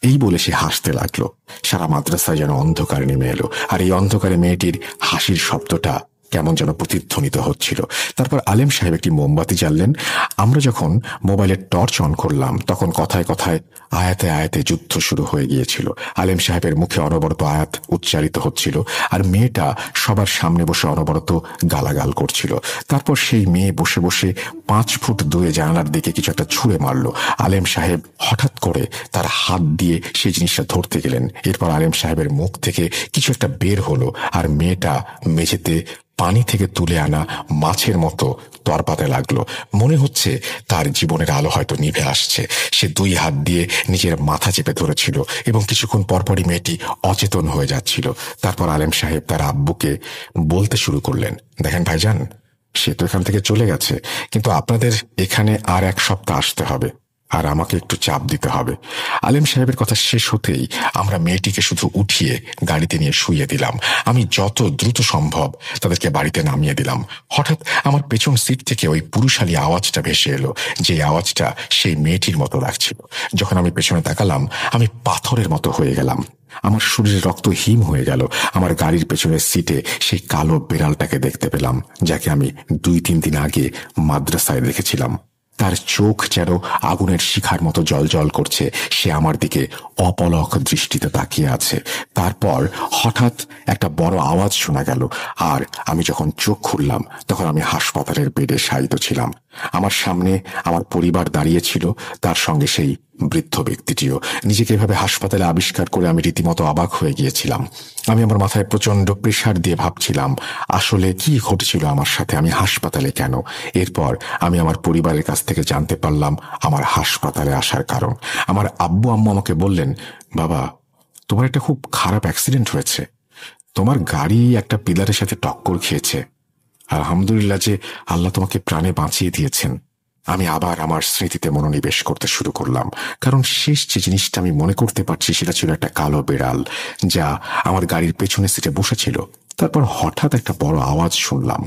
এই বলে সে হাসতে লাগলো। সারা মাদ্রাসায় যেন অন্ধকার নেমে এলো, আর এই অন্ধকারে মেয়েটির হাসির শব্দটা কেমন যেন প্রতিধ্বনিত হচ্ছিল। তারপর আলেম সাহেব একটি মোমবাতি জ্বাললেন। আমরা যখন মোবাইলের টর্চ অন করলাম তখন কথায় কথায় আয়াতে আয়াতে যুদ্ধ শুরু হয়ে গিয়েছিল। আলেম সাহেবের মুখে অনবরত আয়াত উচ্চারিত হচ্ছিল, আর মেয়েটা সবার সামনে বসে অনবরত গালাগাল করছিল। তারপর সেই মেয়ে বসে বসে 5 ফুট দূরে জানালার দিকে কিছু একটা ছুঁড়ে মারল। আলেম সাহেব হঠাৎ করে তার হাত দিয়ে সেই জিনিসটা ধরতে গেলেন। এরপর আলেম সাহেবের মুখ থেকে কিছু একটা বের হলো, আর মেয়েটা মেঝেতে পানি থেকে তুলে আনা মাছের মতো তরপাতে লাগলো। মনে হচ্ছে তার জীবনের আলো হয়তো নিভে আসছে। সে 2 হাত দিয়ে নিজের মাথা চেপে ধরেছিল এবং কিছুক্ষণ পরপরই মেয়েটি অচেতন হয়ে যাচ্ছিল। তারপর আলেম সাহেব তার আব্বুকে বলতে শুরু করলেন, দেখেন ভাইজান, সে তো এখান থেকে চলে গেছে, কিন্তু আপনাদের এখানে আর 1 সপ্তাহ আসতে হবে, আর আমাকে একটু চাপ দিতে হবে। আলেম সাহেবের কথা শেষ হতেই আমরা মেয়েটিকে শুধু উঠিয়ে গাড়িতে নিয়ে শুইয়ে দিলাম। আমি যত দ্রুত সম্ভব তাদেরকে বাড়িতে নামিয়ে দিলাম। হঠাৎ আমার পেছন সিট থেকে ওই পুরুষালী আওয়াজটা ভেসে এলো, যে আওয়াজটা সেই মেয়েটির মতো লাগছিল। যখন আমি পেছনে তাকালাম, আমি পাথরের মতো হয়ে গেলাম। আমার শরীরে রক্ত হিম হয়ে গেল। আমার গাড়ির পেছনের সিটে সেই কালো বিড়ালটাকে দেখতে পেলাম, যাকে আমি 2-3 দিন আগে মাদ্রাসায় দেখেছিলাম। তার চোখ যেন আগুনের শিখার মতো জ্বলজ্বল করছে। সে আমার দিকে অপলক দৃষ্টিতে তাকিয়ে আছে। তারপর হঠাৎ একটা বড় আওয়াজ শোনা গেল, আর আমি যখন চোখ খুললাম তখন আমি হাসপাতালের বেডে শায়িত ছিলাম। আমার সামনে আমার পরিবার দাঁড়িয়ে ছিল, তার সঙ্গে সেই বৃদ্ধ ব্যক্তিটিও। নিজেকে এভাবে হাসপাতালে আবিষ্কার করে আমি রীতিমতো অবাক হয়ে গিয়েছিলাম। আমি আমার মাথায় প্রচন্ড প্রেসার দিয়ে ভাবছিলাম আসলে কি ঘটেছিল আমার সাথে, আমি হাসপাতালে কেন। এরপর আমি আমার পরিবারের কাছ থেকে জানতে পারলাম আমার হাসপাতালে আসার কারণ। আমার আব্বু আম্মু আমাকে বললেন, বাবা, তোমার একটা খুব খারাপ অ্যাক্সিডেন্ট হয়েছে, তোমার গাড়ি একটা পিলারের সাথে টক্কর খেয়েছে। আলহামদুলিল্লাহ যে আল্লাহ তোমাকে প্রাণে বাঁচিয়ে দিয়েছেন। আমি আবার আমার স্মৃতিতে মনোনিবেশ করতে শুরু করলাম, কারণ শেষ যে জিনিসটা আমি মনে করতে পারছি সেটা ছিল একটা কালো বিড়াল যা আমার গাড়ির পেছনের সিটে বসেছিল। তারপর হঠাৎ একটা বড় আওয়াজ শুনলাম।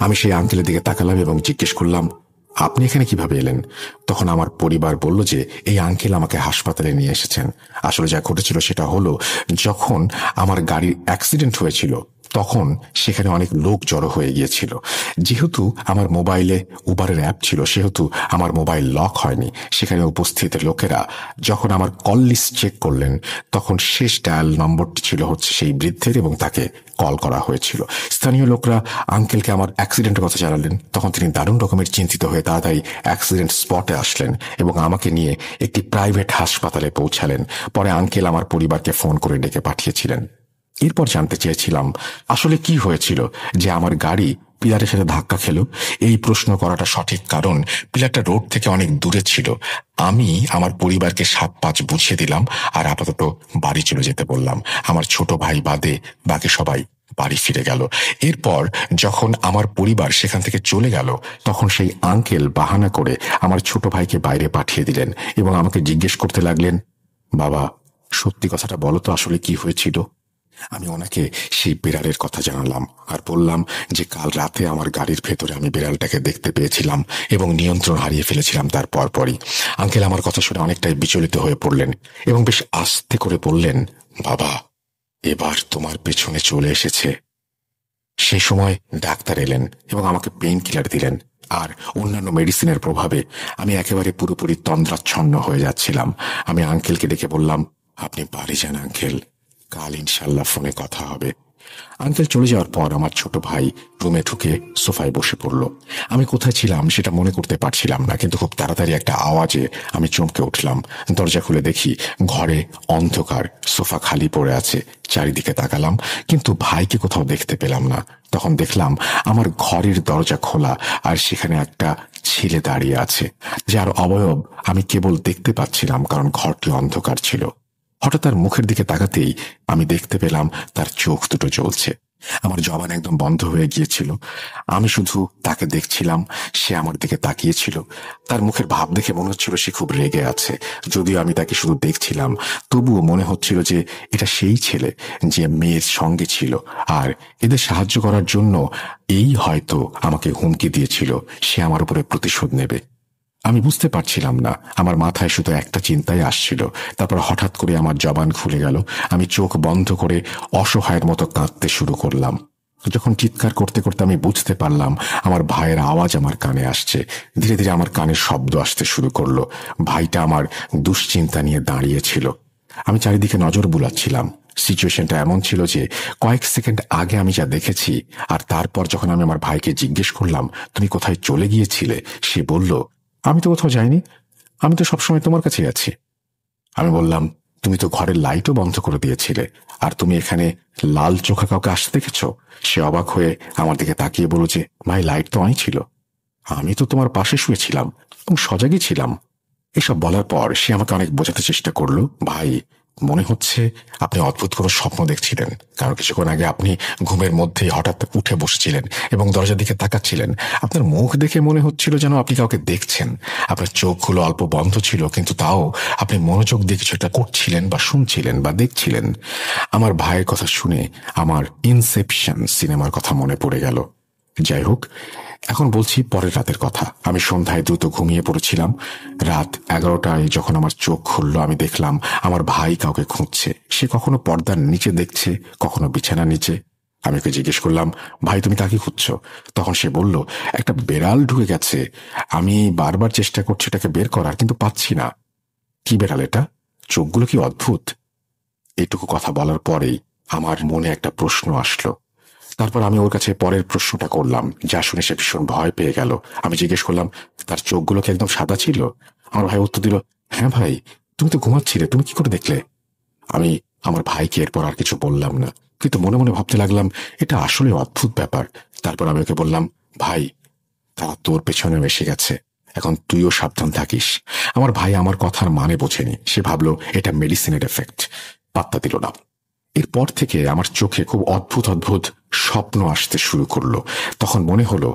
আমি সেই আঙ্কেলের দিকে তাকালাম এবং জিজ্ঞেস করলাম, আপনি এখানে কিভাবে এলেন? তখন আমার পরিবার বলল যে এই আঙ্কেল আমাকে হাসপাতালে নিয়ে এসেছেন। আসলে যা ঘটেছিল সেটা হলো, যখন আমার গাড়ির অ্যাক্সিডেন্ট হয়েছিল তখন সেখানে অনেক লোক জড়ো হয়ে গিয়েছিল। যেহেতু আমার মোবাইলে উবারের অ্যাপ ছিল, সেহেতু আমার মোবাইল লক হয়নি। সেখানে উপস্থিত লোকেরা যখন আমার কল লিস্ট চেক করলেন তখন শেষ ডায়াল নম্বরটি ছিল হচ্ছে সেই বৃদ্ধের, এবং তাকে কল করা হয়েছিল। স্থানীয় লোকরা আঙ্কেলকে আমার অ্যাক্সিডেন্টের কথা জানালেন। তখন তিনি দারুণ রকমের চিন্তিত হয়ে তাড়াতাড়ি অ্যাক্সিডেন্ট স্পটে আসলেন এবং আমাকে নিয়ে একটি প্রাইভেট হাসপাতালে পৌঁছালেন। পরে আঙ্কেল আমার পরিবারকে ফোন করে ডেকে পাঠিয়েছিলেন। এরপর জানতে চেয়েছিলাম আসলে কি হয়েছিল যে আমার গাড়ি পিলারের সাথে ধাক্কা খেল। এই প্রশ্ন করাটা সঠিক, কারণ পিলারটা রোড থেকে অনেক দূরে ছিল। আমি আমার পরিবারকে 7-5 বুঝিয়ে দিলাম আর আপাতত বাড়ি চলে যেতে বললাম। আমার ছোট ভাই বাদে বাকি সবাই বাড়ি ফিরে গেল। এরপর যখন আমার পরিবার সেখান থেকে চলে গেল তখন সেই আঙ্কেল বাহানা করে আমার ছোট ভাইকে বাইরে পাঠিয়ে দিলেন এবং আমাকে জিজ্ঞেস করতে লাগলেন, বাবা, সত্যি কথাটা বলো তো আসলে কি হয়েছিল? আমি ওনাকে সেই বিড়ালের কথা জানালাম আর বললাম যে কাল রাতে আমার গাড়ির ভেতরে আমি বিড়ালটাকে দেখতে পেয়েছিলাম এবং নিয়ন্ত্রণ হারিয়ে ফেলেছিলাম তার পরপরই। আঙ্কেল আমার কথা শুনে অনেকটাই বিচলিত হয়ে পড়লেন এবং বেশ আস্তে করে বললেন, বাবা, এবার তোমার পেছনে চলে এসেছে। সেই সময় ডাক্তার এলেন এবং আমাকে পেইন কিলার দিলেন, আর অন্যান্য মেডিসিনের প্রভাবে আমি একেবারে পুরোপুরি তন্দ্রাচ্ছন্ন হয়ে যাচ্ছিলাম। আমি আঙ্কেলকে ডেকে বললাম, আপনি বাড়ি যান আঙ্কেল, কাল ইনশাল্লাহ ফোনে কথা হবে। আঙ্কেল চলে যাওয়ার পর আমার ছোট ভাই রুমে ঢুকে সোফায় বসে পড়ল। আমি কোথায় ছিলাম সেটা মনে করতে পারছিলাম না, কিন্তু খুব তাড়াতাড়ি একটা আওয়াজে আমি চমকে উঠলাম। দরজা খুলে দেখি ঘরে অন্ধকার, সোফা খালি পড়ে আছে। চারিদিকে তাকালাম কিন্তু ভাইকে কোথাও দেখতে পেলাম না। তখন দেখলাম আমার ঘরের দরজা খোলা আর সেখানে একটা ছেলে দাঁড়িয়ে আছে, যার অবয়ব আমি কেবল দেখতে পাচ্ছিলাম কারণ ঘরটি অন্ধকার ছিল। হঠাৎ তার মুখের দিকে তাকাতেই আমি দেখতে পেলাম তার চোখ দুটো জ্বলছে। আমার জবান একদম বন্ধ হয়ে গিয়েছিল। আমি শুধু তাকে দেখছিলাম, সে আমার দিকে তাকিয়েছিল। তার মুখের ভাব দেখে মনে হচ্ছিল সে খুব রেগে আছে। যদিও আমি তাকে শুধু দেখছিলাম, তবুও মনে হচ্ছিল যে এটা সেই ছেলে যে মেয়ের সঙ্গে ছিল, আর এদের সাহায্য করার জন্য এই হয়তো আমাকে হুমকি দিয়েছিল সে আমার উপরে প্রতিশোধ নেবে। আমি বুঝতে পারছিলাম না, আমার মাথায় শুধু একটা চিন্তাই আসছিল। তারপর হঠাৎ করে আমার জবান খুলে গেল। আমি চোখ বন্ধ করে অসহায়ের মতো কাঁদতে শুরু করলাম। যখন চিৎকার করতে করতে আমি বুঝতে পারলাম আমার ভাইয়ের আওয়াজ আমার কানে আসছে, ধীরে ধীরে আমার কানে শব্দ আসতে শুরু করলো। ভাইটা আমার দুশ্চিন্তা নিয়ে দাঁড়িয়েছিল। আমি চারিদিকে নজর বুলাচ্ছিলাম। সিচুয়েশনটা এমন ছিল যে কয়েক সেকেন্ড আগে আমি যা দেখেছি, আর তারপর যখন আমি আমার ভাইকে জিজ্ঞেস করলাম তুমি কোথায় চলে গিয়েছিলে, সে বলল আমি তো কোথাও যাইনি, আমি তো সবসময় তোমার কাছেই আছি। আমি বললাম তুমি তো ঘরের লাইটও বন্ধ করে দিয়েছিলে, আর তুমি এখানে লাল চোখা কাউকে আসতে দেখেছ? সে অবাক হয়ে আমার দিকে তাকিয়ে বলল যে ভাই লাইট তো অনই ছিল, আমি তো তোমার পাশে শুয়েছিলাম এবং সজাগই ছিলাম। এসব বলার পর সে আমাকে অনেক বোঝাতে চেষ্টা করলো, ভাই মনে হচ্ছে আপনি অদ্ভুত কোনো স্বপ্ন দেখছিলেন, কারণ কিছুক্ষণ আগে আপনি ঘুমের মধ্যেই হঠাৎ উঠে বসেছিলেন এবং দরজার দিকে তাকাচ্ছিলেন। আপনার মুখ দেখে মনে হচ্ছিল যেন আপনি কাউকে দেখছেন। আপনার চোখগুলো অল্প বন্ধ ছিল, কিন্তু তাও আপনি মনোযোগ দিয়ে কিছু একটা করছিলেন বা শুনছিলেন বা দেখছিলেন। আমার ভাইয়ের কথা শুনে আমার ইনসেপশন সিনেমার কথা মনে পড়ে গেল। যাই হোক, এখন বলছি পরের রাতের কথা। আমি সন্ধ্যায় দ্রুত ঘুমিয়ে পড়েছিলাম। রাত 11টায় যখন আমার চোখ খুলল, আমি দেখলাম আমার ভাই কাউকে খুঁজছে। সে কখনো পর্দার নিচে দেখছে, কখনো বিছানার নিচে। আমি ওকে জিজ্ঞেস করলাম, ভাই তুমি কাকে খুঁজছো? তখন সে বলল, একটা বেড়াল ঢুকে গেছে, আমি বারবার চেষ্টা করছি এটাকে বের করার, কিন্তু পাচ্ছি না। কি বেড়াল এটা? চোখগুলো কি অদ্ভুত। এইটুকু কথা বলার পরেই আমার মনে একটা প্রশ্ন আসলো। তারপর আমি ওর কাছে পরের প্রশ্নটা করলাম, যা শুনে সে ভীষণ ভয় পেয়ে গেল। আমি জিজ্ঞেস করলাম, তার চোখগুলো কি একদম সাদা ছিল? আমার ভাই উত্তর দিল, হ্যাঁ ভাই, তুমি তো ঘুমাচ্ছিলে, তুমি কি করে দেখলে? আমি আমার ভাইকে এরপর আর কিছু বললাম না, কিন্তু মনে মনে ভাবতে লাগলাম এটা আসলে অদ্ভুত ব্যাপার। তারপর আমি ওকে বললাম, ভাই তারা তোর পেছনেও এসে গেছে, এখন তুইও সাবধান থাকিস। আমার ভাই আমার কথার মানে বোঝেনি, সে ভাবলো এটা মেডিসিনের এফেক্ট, পাত্তা দিল না। এরপর থেকে আমার চোখে খুব অদ্ভুত অদ্ভুত স্বপ্ন আসতে শুরু করলো। তখন মনে হলো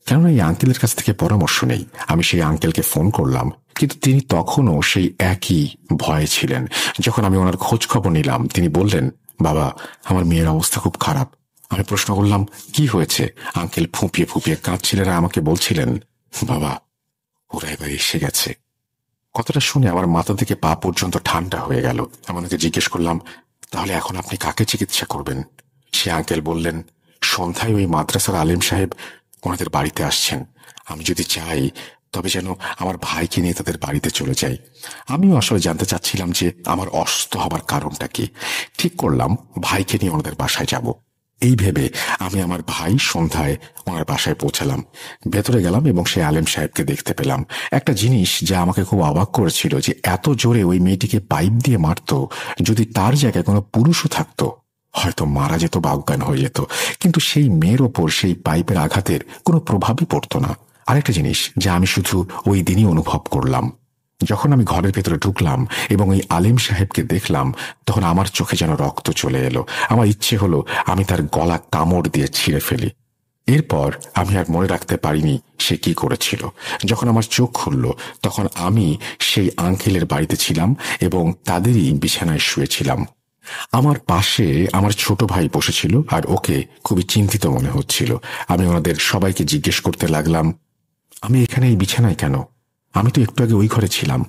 কেননা এই আঙ্কেলের কাছ থেকে পরামর্শ নেই। আমি সেই আঙ্কেলকে ফোন করলাম, কিন্তু তিনি তখনও সেই একই ভয়ে ছিলেন। যখন আমি ওনার খোঁজ খবর নিলাম, তিনি বললেন, বাবা আমার মেয়ের অবস্থা খুব খারাপ। আমি প্রশ্ন করলাম, কি হয়েছে? আঙ্কেল ফুঁপিয়ে ফুঁপিয়ে কাঁদছিলেন আর আমাকে বলছিলেন, বাবা ওরা এবার এসে গেছে। কথাটা শুনে আমার মাথা থেকে পা পর্যন্ত ঠান্ডা হয়ে গেল। আমি ওনাকে জিজ্ঞেস করলাম, তাহলে এখন আপনি কাকে চিকিৎসা করবেন? সে আঙ্কেল বললেন, সন্ধ্যায় ওই মাদ্রাসার আলেম সাহেব ওনাদের বাড়িতে আসছেন। আমি যদি চাই তবে যেন আমার ভাইকে নিয়ে তাদের বাড়িতে চলে যাই। আমিও আসলে জানতে চাচ্ছিলাম যে আমার অসুস্থ হবার কারণটা কি। ঠিক করলাম ভাইকে নিয়ে ওনাদের বাসায় যাব। এই ভেবে আমি আমার ভাই সন্ধ্যায় ওনার বাসায় পৌঁছালাম। ভেতরে গেলাম এবং সেই আলেম সাহেবকে দেখতে পেলাম। একটা জিনিস যা আমাকে খুব অবাক করেছিল, যে এত জোরে ওই মেয়েটিকে পাইপ দিয়ে মারত, যদি তার জায়গায় কোনো পুরুষও থাকতো হয়তো মারা যেত বা অজ্ঞান হয়ে যেত, কিন্তু সেই মেয়ের ওপর সেই পাইপের আঘাতের কোনো প্রভাবই পড়তো না। আরেকটা জিনিস যা আমি শুধু ওই দিনই অনুভব করলাম, যখন আমি ঘরের ভেতরে ঢুকলাম এবং ওই আলিম সাহেবকে দেখলাম, তখন আমার চোখে যেন রক্ত চলে এলো। আমার ইচ্ছে হলো আমি তার গলা কামড় দিয়ে ছিঁড়ে ফেলি। এরপর আমি আর মনে রাখতে পারিনি সে কি করেছিল। যখন আমার চোখ খুলল, তখন আমি সেই আঙ্কেলের বাড়িতে ছিলাম এবং তাদেরই বিছানায় শুয়েছিলাম। আমার পাশে আমার ছোট ভাই বসেছিল আর ওকে খুবই চিন্তিত মনে হচ্ছিল। আমি ওনাদের সবাইকে জিজ্ঞেস করতে লাগলাম, আমি এখানে এই বিছানায় কেন? আমি তো একটু আগে ওই ঘরে ছিলাম।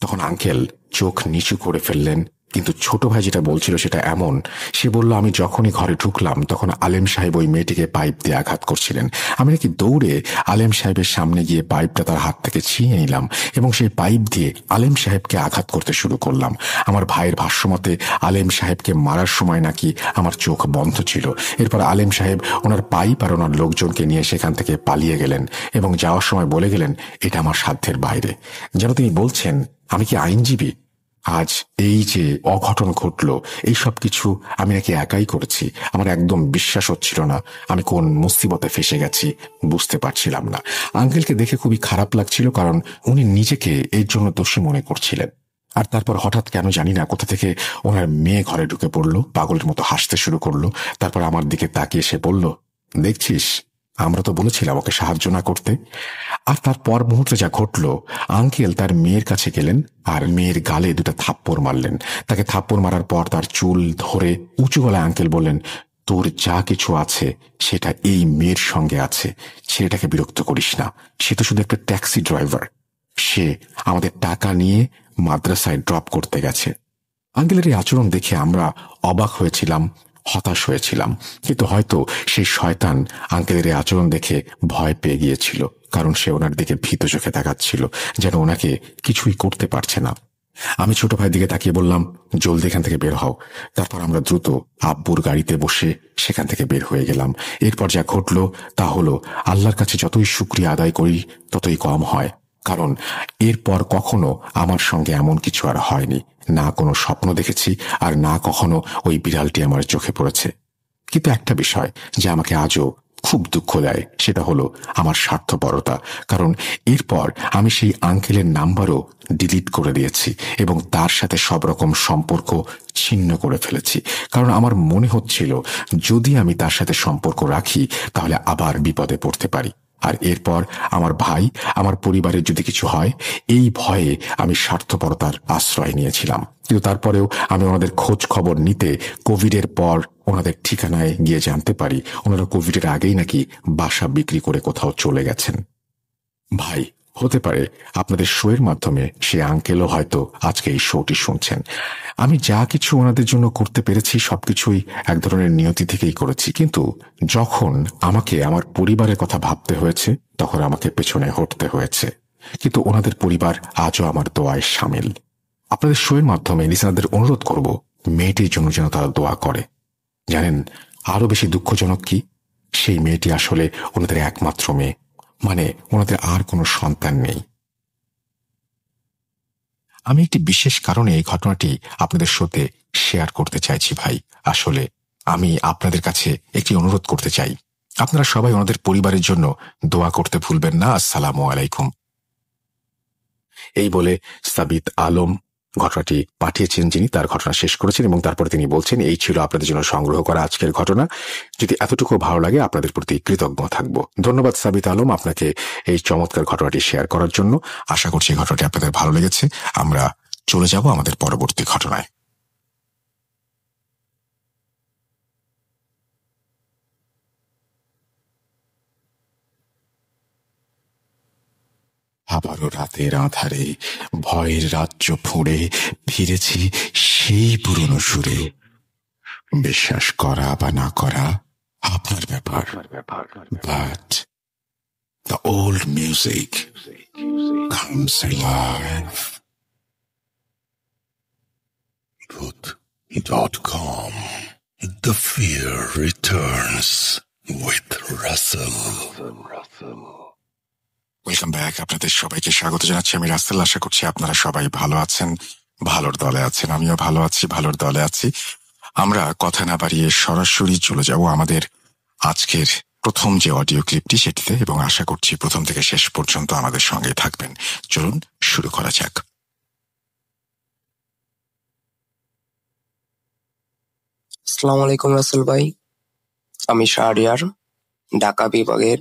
তখন আঙ্কেল চোখ নিচু করে ফেললেন, কিন্তু ছোট ভাই যেটা বলছিল সেটা এমন। সে বলল, আমি যখনই ঘরে ঢুকলাম তখন আলেম সাহেব ওই মেয়েটিকে পাইপ দিয়ে আঘাত করছিলেন। আমি নাকি দৌড়ে আলেম সাহেবের সামনে গিয়ে পাইপটা তার হাত থেকে ছিনিয়ে নিলাম এবং সেই পাইপ দিয়ে আলেম সাহেবকে আঘাত করতে শুরু করলাম। আমার ভাইয়ের ভাষ্যমতে আলেম সাহেবকে মারার সময় নাকি আমার চোখ বন্ধ ছিল। এরপর আলেম সাহেব ওনার পাইপ আর ওনার লোকজনকে নিয়ে সেখান থেকে পালিয়ে গেলেন এবং যাওয়ার সময় বলে গেলেন, এটা আমার সাধ্যের বাইরে। যেন তিনি বলছেন, আমি কি আইনজীবী? আজ এই যে অঘটন ঘটল, এই সব কিছু আমি নাকি একাই করেছি। আমার একদম বিশ্বাস হচ্ছিল না। আমি কোন মুসিবতে ফেসে গেছি বুঝতে পারছিলাম না। আঙ্কেলকে দেখে খুবই খারাপ লাগছিল, কারণ উনি নিজেকে এর জন্য দোষী মনে করছিলেন। আর তারপর হঠাৎ কেন জানি না কোথা থেকে ওনার মেয়ে ঘরে ঢুকে পড়লো, পাগলের মতো হাসতে শুরু করলো। তারপর আমার দিকে তাকিয়ে সে বলল, দেখছিস আমরা তো বলেছিলাম ওকে সাহায্য না করতে। আর তার পর মুহূর্তে যা ঘটল, আঙ্কেল তার মেয়ের কাছে গেলেন আর মেয়ের গালে দুটো থাপ্পড় মারলেন। তাকে থাপ্পড় মারার পর তার চুল ধরে উঁচু গলায় আঙ্কেল বললেন, তোর যা কিছু আছে সেটা এই মেয়ের সঙ্গে আছে। ছেলেটাকে বিরক্ত করিস না, সে তো শুধু একটা ট্যাক্সি ড্রাইভার। সে আমাদের টাকা নিয়ে মাদ্রাসায় ড্রপ করতে গেছে। আঙ্কেলের এই আচরণ দেখে আমরা অবাক হয়েছিলাম। হতাশ হয়েছিলাম, কিন্তু হয়তো সেই শয়তান আঙ্কেলের এই আচরণ দেখে ভয় পেয়ে গিয়েছিল, কারণ সে ওনার দিকে ভীত চোখে তাকাচ্ছিল, যেন ওনাকে কিছুই করতে পারছে না। আমি ছোট ভাইয়ের দিকে তাকিয়ে বললাম, জলদি এখান থেকে বের হও। তারপর আমরা দ্রুত আব্বুর গাড়িতে বসে সেখান থেকে বের হয়ে গেলাম। এরপর যা ঘটল তা হলো, আল্লাহর কাছে যতই শুকরিয়া আদায় করি ততই কম হয়, কারণ এরপর কখনো আমার সঙ্গে এমন কিছু আর হয়নি। না কোনো স্বপ্ন দেখেছি, আর না কখনো ওই বিড়ালটি আমার চোখে পড়েছে। কিন্তু একটা বিষয় যে আমাকে আজও খুব দুঃখ দেয়, সেটা হলো আমার স্বার্থপরতা। কারণ এরপর আমি সেই আঙ্কেলের নাম্বারও ডিলিট করে দিয়েছি এবং তার সাথে সব রকম সম্পর্ক ছিন্ন করে ফেলেছি। কারণ আমার মনে হচ্ছিল, যদি আমি তার সাথে সম্পর্ক রাখি তাহলে আবার বিপদে পড়তে পারি। আর এরপর আমার ভাই, আমার পরিবারের যদি কিছু হয়, এই ভয়ে আমি স্বার্থপরতার আশ্রয় নিয়েছিলাম। কিন্তু তারপরেও আমি ওনাদের খোঁজ খবর নিতে কোভিডের পর ওনাদের ঠিকানায় গিয়ে জানতে পারি ওনারা কোভিডের আগেই নাকি বাসা বিক্রি করে কোথাও চলে গেছেন। ভাই, হতে পারে আপনাদের শোয়ের মাধ্যমে সে আঙ্কেলও হয়তো আজকে এই শোটি শুনছেন। আমি যা কিছু ওনাদের জন্য করতে পেরেছি সবকিছুই এক ধরনের নিয়তি থেকেই করেছি, কিন্তু যখন আমাকে আমার পরিবারের কথা ভাবতে হয়েছে তখন আমাকে পেছনে হটতে হয়েছে। কিন্তু ওনাদের পরিবার আজও আমার দোয়ায় সামিল। আপনাদের শোয়ের মাধ্যমে লিসনারদের অনুরোধ করব, মেয়েটির জন্য যেন তারা দোয়া করে। জানেন আরো বেশি দুঃখজনক কি, সেই মেয়েটি আসলে ওনাদের একমাত্র মেয়ে, মানে ওনাদের আর কোনো সন্তান নেই। আমি একটি বিশেষ কারণে এই ঘটনাটি আপনাদের সাথে শেয়ার করতে চাইছি ভাই। আসলে আমি আপনাদের কাছে একটি অনুরোধ করতে চাই, আপনারা সবাই ওনাদের পরিবারের জন্য দোয়া করতে ভুলবেন না। আসসালামু আলাইকুম। এই বলে সাবিত আলম ঘটনাটি পাঠিয়েছেন, যিনি তার ঘটনা শেষ করেছেন, এবং তারপরে তিনি বলছেন, এই ছিল আপনাদের জন্য সংগ্রহ করা আজকের ঘটনা। যদি এতটুকু ভালো লাগে আপনাদের প্রতি কৃতজ্ঞ থাকব। ধন্যবাদ সাবিত আলম আপনাকে এই চমৎকার ঘটনাটি শেয়ার করার জন্য। আশা করছি ঘটনাটি আপনাদের ভালো লেগেছে। আমরা চলে যাব আমাদের পরবর্তী ঘটনায়। আবারও রাতের আঁধারে ভয়ের রাজ্য ফুঁড়ে ফিরেছি সেই পুরনো সুরে। বিশ্বাস করা বা না করা আপনার ব্যাপার, but the old music comes alive. Truth.com. The fear returns with Russell. Welcome back. আপনাদের সবাইকে স্বাগত জানাচ্ছি। আমি রাসেল। আশা করছি আপনারা সবাই ভালো আছেন, ভালোর দলে আছেন। আমিও ভালো আছি, ভালোর দলে আছি। আমরা কথা না বাড়িয়ে সরাসরি চলে যাব আমাদের আজকের প্রথম যে অডিও ক্লিপটি সেটিতে, এবং আশা করছি প্রথম থেকে শেষ পর্যন্ত আমাদের সঙ্গে থাকবেন। চলুন শুরু করা যাক। আসসালামু আলাইকুম রাসেল ভাই, আমি শাহরিয়ার, ঢাকা বিভাগের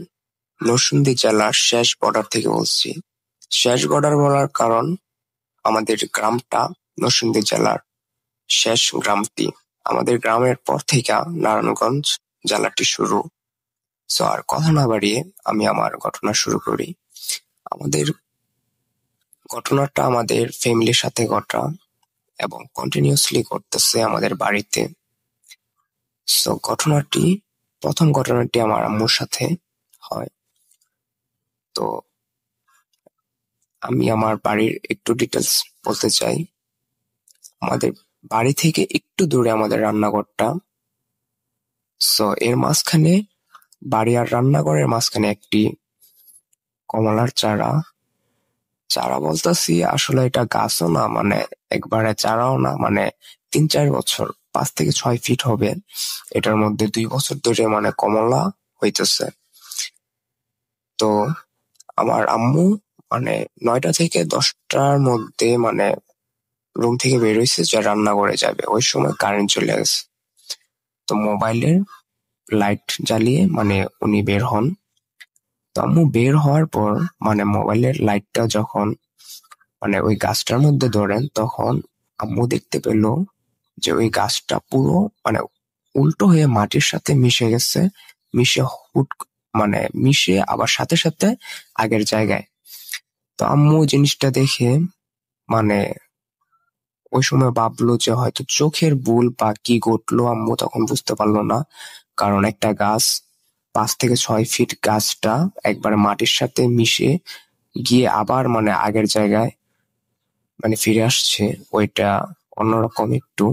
নরসিংদী জেলার শেষ বর্ডার থেকে বলছি। শেষ বর্ডার বলার কারণ, আমাদের গ্রামটা নরসিংদী জেলার শেষ গ্রামটি। আমাদের গ্রামের পর থেকে নারায়ণগঞ্জ জেলাটি শুরু। সো আর কথা না বাড়িয়ে আমি আমার ঘটনা শুরু করি। আমাদের ঘটনাটা আমাদের ফ্যামিলির সাথে ঘটা এবং কন্টিনিউয়াসলি ঘটতেছে আমাদের বাড়িতে। সো প্রথম ঘটনাটি আমার আম্মুর সাথে হয়। তো আমি আমার বাড়ির একটু ডিটেলস বলতে চাই। আমাদের বাড়ি থেকে একটু দূরে আমাদের রান্নাঘরটা। সো এর মাঝখানে, বাড়ি আর রান্নাঘরের মাঝখানে একটি কমলার চারা বলতেছি, আসলে এটা গাছও না, মানে একবারে চারাও না, মানে 3-4 বছর, 5 থেকে 6 ফিট হবে। এটার মধ্যে 2 বছর ধরে মানে কমলা হইতেছে। তো আমার আম্মু মানে 9টা থেকে 10টার মধ্যে মানে রুম থেকে বের হয়েছে যে রান্না করে যাবে। ওই সময় কারেন্ট চলে গেছে। তো মোবাইলের লাইট জ্বালিয়ে মানে উনি বের হন। তো আম্মু বের হওয়ার পর মানে মোবাইলের লাইটটা যখন মানে ওই গাছটার মধ্যে ধরেন, তখন আম্মু দেখতে পেল যে ওই গাছটা পুরো মানে উল্টো হয়ে মাটির সাথে মিশে গেছে। মিশে আবার সাথে সাথে আগের জায়গায়। তো আম্মু জিনিসটা দেখে মানে ওই সময় ভাবলো যে হয়তো চোখের ভুল বা কি ঘটলো, আম্মু তখন বুঝতে পারলো না। কারণ একটা গাছ 5 থেকে 6 ফিট গাছটা একবারে মাটির সাথে মিশে গিয়ে আবার মানে আগের জায়গায় মানে ফিরে আসছে, ওইটা অন্যরকম একটু।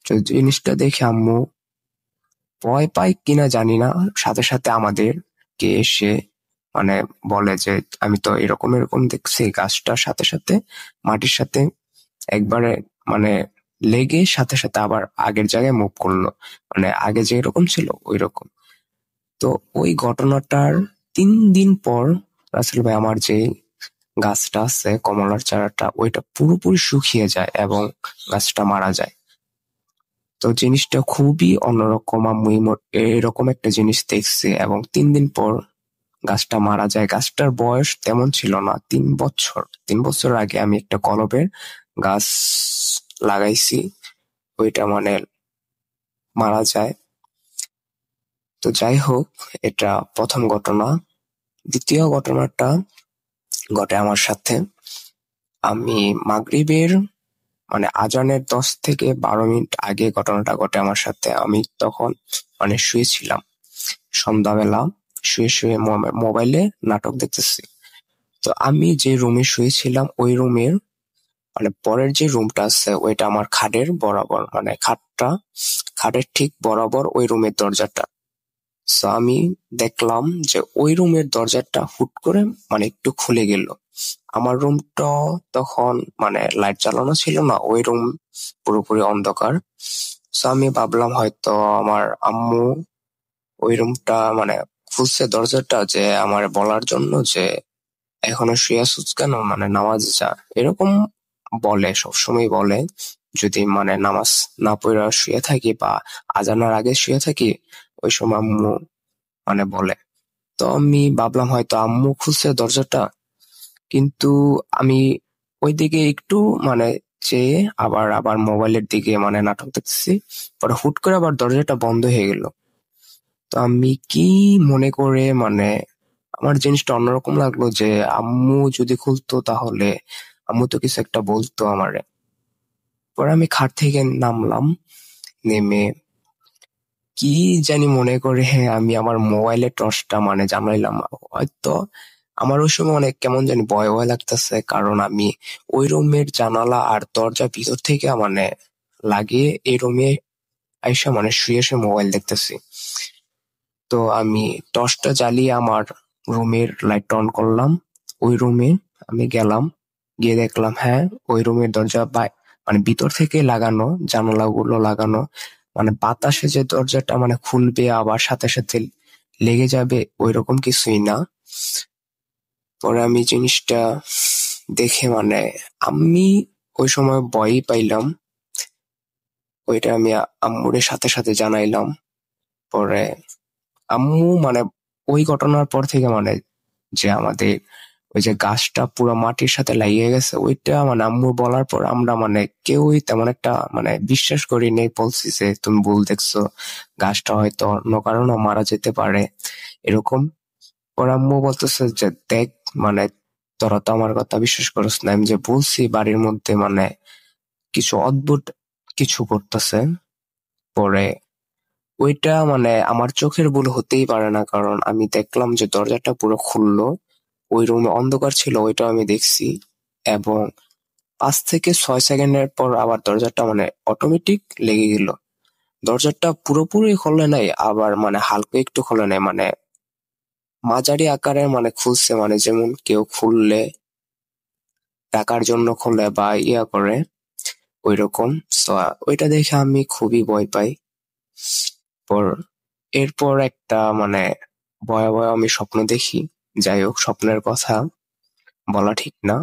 তো জিনিসটা দেখে আম্মু ভয় পায় কিনা জানি না, সাথে সাথে আমাদেরকে এসে মানে বলে যে আমি তো এরকম এরকম দেখছি, গাছটার সাথে সাথে মাটির সাথে একবারে মানে লেগে সাথে সাথে আবার আগের জায়গায় মুভ করলো, মানে আগে যে এরকম ছিল ওই রকম। তো ওই ঘটনাটার 3 দিন পর রাসেল ভাই আমার যে গাছটা আছে কমলার চারাটা, ওইটা পুরোপুরি শুকিয়ে যায় এবং গাছটা মারা যায়। তো জিনিসটা খুবই অন্যরকম, আমি এরকম একটা জিনিস দেখছি। এবং 3 দিন পর গাছটা মারা যায়। গাছটার বয়স তেমন ছিল না, 3 বছর। 3 বছর আগে আমি একটা কলবের গাছ লাগাইছি, ওইটা মানে মারা যায়। তো যাই হোক, এটা প্রথম ঘটনা। দ্বিতীয় ঘটনাটা ঘটে আমার সাথে। আমি মাগরিবের মানে আজানের 10 থেকে 12 মিনিট আগে ঘটনাটা ঘটে আমার সাথে। আমি তখন মানে শুয়েছিলাম সন্ধ্যাবেলা, শুয়ে শুয়ে মোবাইলে নাটক দেখতেছি। তো আমি যে রুমে শুয়েছিলাম ওই রুমের মানে পরের যে রুমটা আছে ওইটা আমার খাটের বরাবর, মানে খাটের ঠিক বরাবর ওই রুমের দরজাটা। সো আমি দেখলাম যে ওই রুমের দরজাটা হুট করে মানে একটু খুলে গেল। আমার রুমটা তখন মানে লাইট জ্বালানো ছিল না, ওই রুম পুরোপুরি অন্ধকার। সো আমি ভাবলাম হয়তো আমার আম্মু ওই রুমটা মানে খুলছে দরজাটা যে আমার বলার জন্য যে এখনো শুয়ে আছিস কেন, মানে নামাজ যা, এরকম বলে, সবসময় বলে। যদি মানে নামাজ না পড়া শুয়ে থাকি বা আজানের আগে শুয়ে থাকি, ওই সময় আম্মু মানে বলে। তো আমি ভাবলাম হয়তো আম্মু খুলছে দরজাটা, কিন্তু আমি ওইদিকে একটু মানে চেয়ে আবার আবার মোবাইলের দিকে মানে নাটক দেখতেছি। পরে হুট করে আবার দরজাটা বন্ধ হয়ে গেল। তো আমি কি মনে করে মানে আমার জিনিসটা অন্যরকম লাগলো যে আম্মু যদি খুলতো তাহলে আম্মু তো কিছু একটা বলতো আমারে। পরে আমি খাট থেকে নামলাম, নেমে কি জানি মনে করে আমি আমার মোবাইলের টর্চটা মানে জ্বালাইলাম। হয়তো আমার ওই সময় অনেক কেমন জানি ভয় ভয় লাগতেছে, কারণ আমি ওই রুমের জানালা আর দরজা ভিতর থেকে মানে লাগিয়ে এই রুমে আইসা মানে শুয়ে শুয়ে মোবাইল দেখতেছি। তো আমি টর্চটা জ্বালিয়ে আমার রুমের লাইট অন করলাম। ওই রুমে আমি গেলাম, গিয়ে দেখলাম ওই রুমের দরজা মানে ভিতর থেকে লাগানো, জানালাগুলো লাগানো, মানে বাতাসে যে দরজাটা মানে খুলবে আবার সাথে সাথে লেগে যাবে ওই রকম কিছুই না। পরে আমি জিনিসটা দেখে মানে আমি ওই সময় ভয়ই পাইলাম। ওইটা আমি আম্মুর সাথে সাথে জানাইলাম। পরে আম্মু মানে ওই ঘটনার পর থেকে মানে যে আমাদের ওই যে গাছটা পুরো মাটির সাথে লাগিয়ে গেছে, ওইটা মানে আম্মু বলার পর আমরা মানে কেউই তেমন একটা মানে বিশ্বাস করি নেই। বলছি যে তুমি ভুল দেখছো, গাছটা হয়তো অন্য কারণে মারা যেতে পারে এরকম। পর আম্মু বলতেছে যে দেখ, মানে তোরা তো আমার কথা বিশ্বাস করিস না, আমি যে বলছি বাড়ির মধ্যে মানে কিছু অদ্ভুত কিছু করতেছে। পরে ওইটা মানে আমার চোখের ভুল হতেই পারে না, কারণ আমি দেখলাম যে দরজাটা পুরো খুললো, ওই রুমে অন্ধকার ছিল ওইটাও আমি দেখছি। এবং 5 থেকে 6 সেকেন্ডের পর আবার দরজাটা মানে অটোমেটিক লেগে গেল। দরজাটা পুরোপুরি খোলে নাই, আবার মানে হালকা একটু খোলে নাই, মানে মাঝারি আকারের মানে খুলছে, মানে যেমন কেউ খুললে টাকার জন্য খুলে বা ইয়া করে ওই রকম। সো ওইটা দেখে আমি খুবই ভয় পাই। পর এরপর একটা মানে ভয়াবহ আমি স্বপ্ন দেখি। যাই হোক, স্বপ্নের কথা বলা ঠিক না।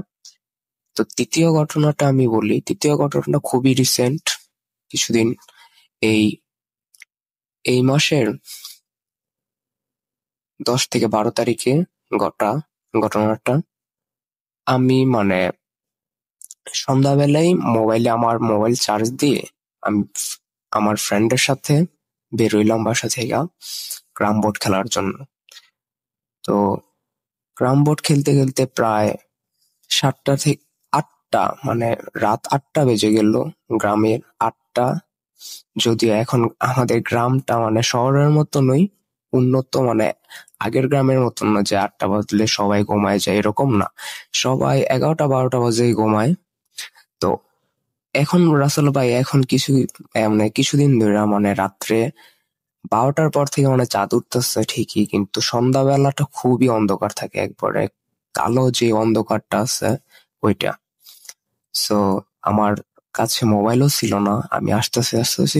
তো তৃতীয় ঘটনাটা আমি বলি। তৃতীয় ঘটনাটা খুবই রিসেন্ট, কিছুদিন এই এই মাসের 10 থেকে 12 তারিখে ঘটা ঘটনাটা। আমি মানে সন্ধ্যাবেলায় আমার মোবাইল চার্জ দিয়ে আমি আমার ফ্রেন্ডের সাথে বের হইলাম বাসা থেকে ক্রাম বোর্ড খেলার জন্য। তো ক্রাম বোর্ড খেলতে খেলতে প্রায় 7টা থেকে 8টা, মানে রাত 8টা বেজে গেল, গ্রামের 8টা। যদিও এখন আমাদের গ্রামটা মানে শহরের মতো নই, উন্নত, মানে আগের গ্রামের মতন না যে 8টা বাজলে সবাই ঘুমায় যায়, এরকম না। সবাই 11টা 12টা বাজেই ঘুমায়। তো এখন রাসেল ভাই, এখন মানে কিছুদিন ধরে মানে রাত্রে 12টার পর থেকে মানে চাঁদ উঠতেছে ঠিকই, কিন্তু সন্ধ্যাবেলাটা খুবই অন্ধকার থাকে, একবারে কালো যে অন্ধকারটা আছে ওইটা। সো আমার কাছে মোবাইলও ছিল না, আমি আস্তে আস্তে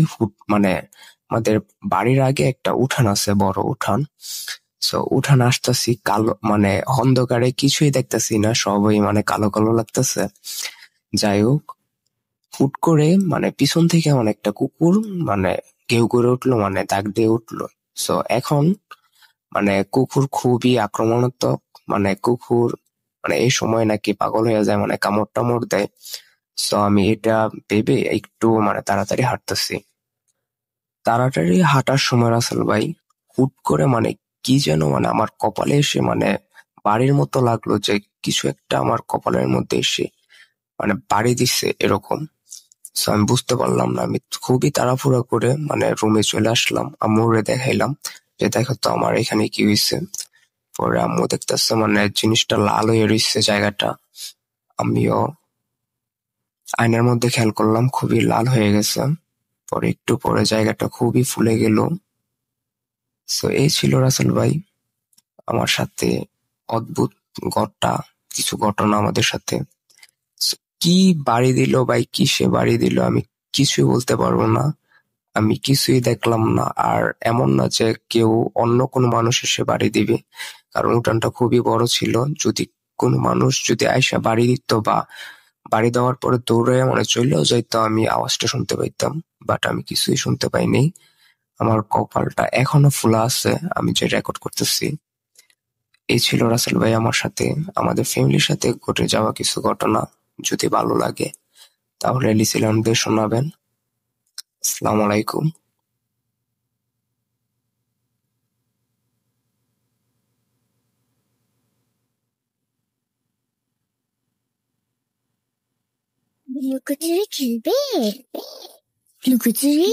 মানে আমাদের বাড়ির আগে একটা উঠান আছে, বড় উঠান। সো উঠান আসতেছি, কালো মানে অন্ধকারে কিছুই দেখতেছি না, সবই মানে কালো কালো লাগতেছে। যাই হোক, হুট করে মানে পিছন থেকে মানে একটা কুকুর মানে ঘেউ করে উঠলো, মানে দাগ দিয়ে উঠলো। সো এখন মানে কুকুর খুবই আক্রমণাত্মক, মানে কুকুর মানে এই সময় নাকি পাগল হয়ে যায়, মানে কামড় টামড় দেয়। সো আমি এটা ভেবে একটু মানে তাড়াতাড়ি হাঁটতেছি। তাড়াতাড়ি হাঁটার সময় রাসেল ভাই, হুট করে মানে কি যেন মানে আমার কপালে এসে মানে বাড়ির মতো লাগলো, যে কিছু একটা আমার কপালের মধ্যে এসে মানে বাড়ি দিচ্ছে এরকম। সো আমি বুঝতে পারলাম না, আমি খুবই তাড়াহুড়া করে মানে রুমে চলে আসলাম, আম্মুরে দেখাইলাম যে দেখো তো আমার এখানে কি হয়েছে। পরে আম্মু দেখতেছে মানে জিনিসটা লাল হয়ে রয়েছে জায়গাটা। আমিও আয়নার মধ্যে খেয়াল করলাম খুবই লাল হয়ে গেছে। পরে একটু পরে জায়গাটা খুবই ফুলে গেল। সো এই ছিল রাসেল ভাই আমার সাথে অদ্ভুত কিছু ঘটনা আমাদের সাথে। So, কি বাড়ি দিল ভাই, কিসে বাড়ি দিল আমি কিছুই বলতে পারবো না, আমি কিছুই দেখলাম না। আর এমন না যে কেউ অন্য কোনো মানুষ এসে বাড়ি দিবে, কারণ উঠানটা খুবই বড় ছিল। যদি কোনো মানুষ যদি আইসা বাড়ি দিত বা বাড়ি দেওয়ার পরে দৌড়ে মানে চলেও যাইতো, আমি আওয়াজটা শুনতে পাইতাম, বাট আমি কিছুই শুনতে পাইনি। আমার কপালটা এখনো ফোলা আছে, আমি যে রেকর্ড করতেছি। এই ছিল রাসেল ভাই আমার সাথে, আমাদের ফ্যামিলির সাথে ঘটে যাওয়া কিছু ঘটনা। যদি ভালো লাগে তাহলে লিসেনদের শোনাবেন। আসসালামু আলাইকুম। লুকোচুরি খেলবে? লুকোচুরি?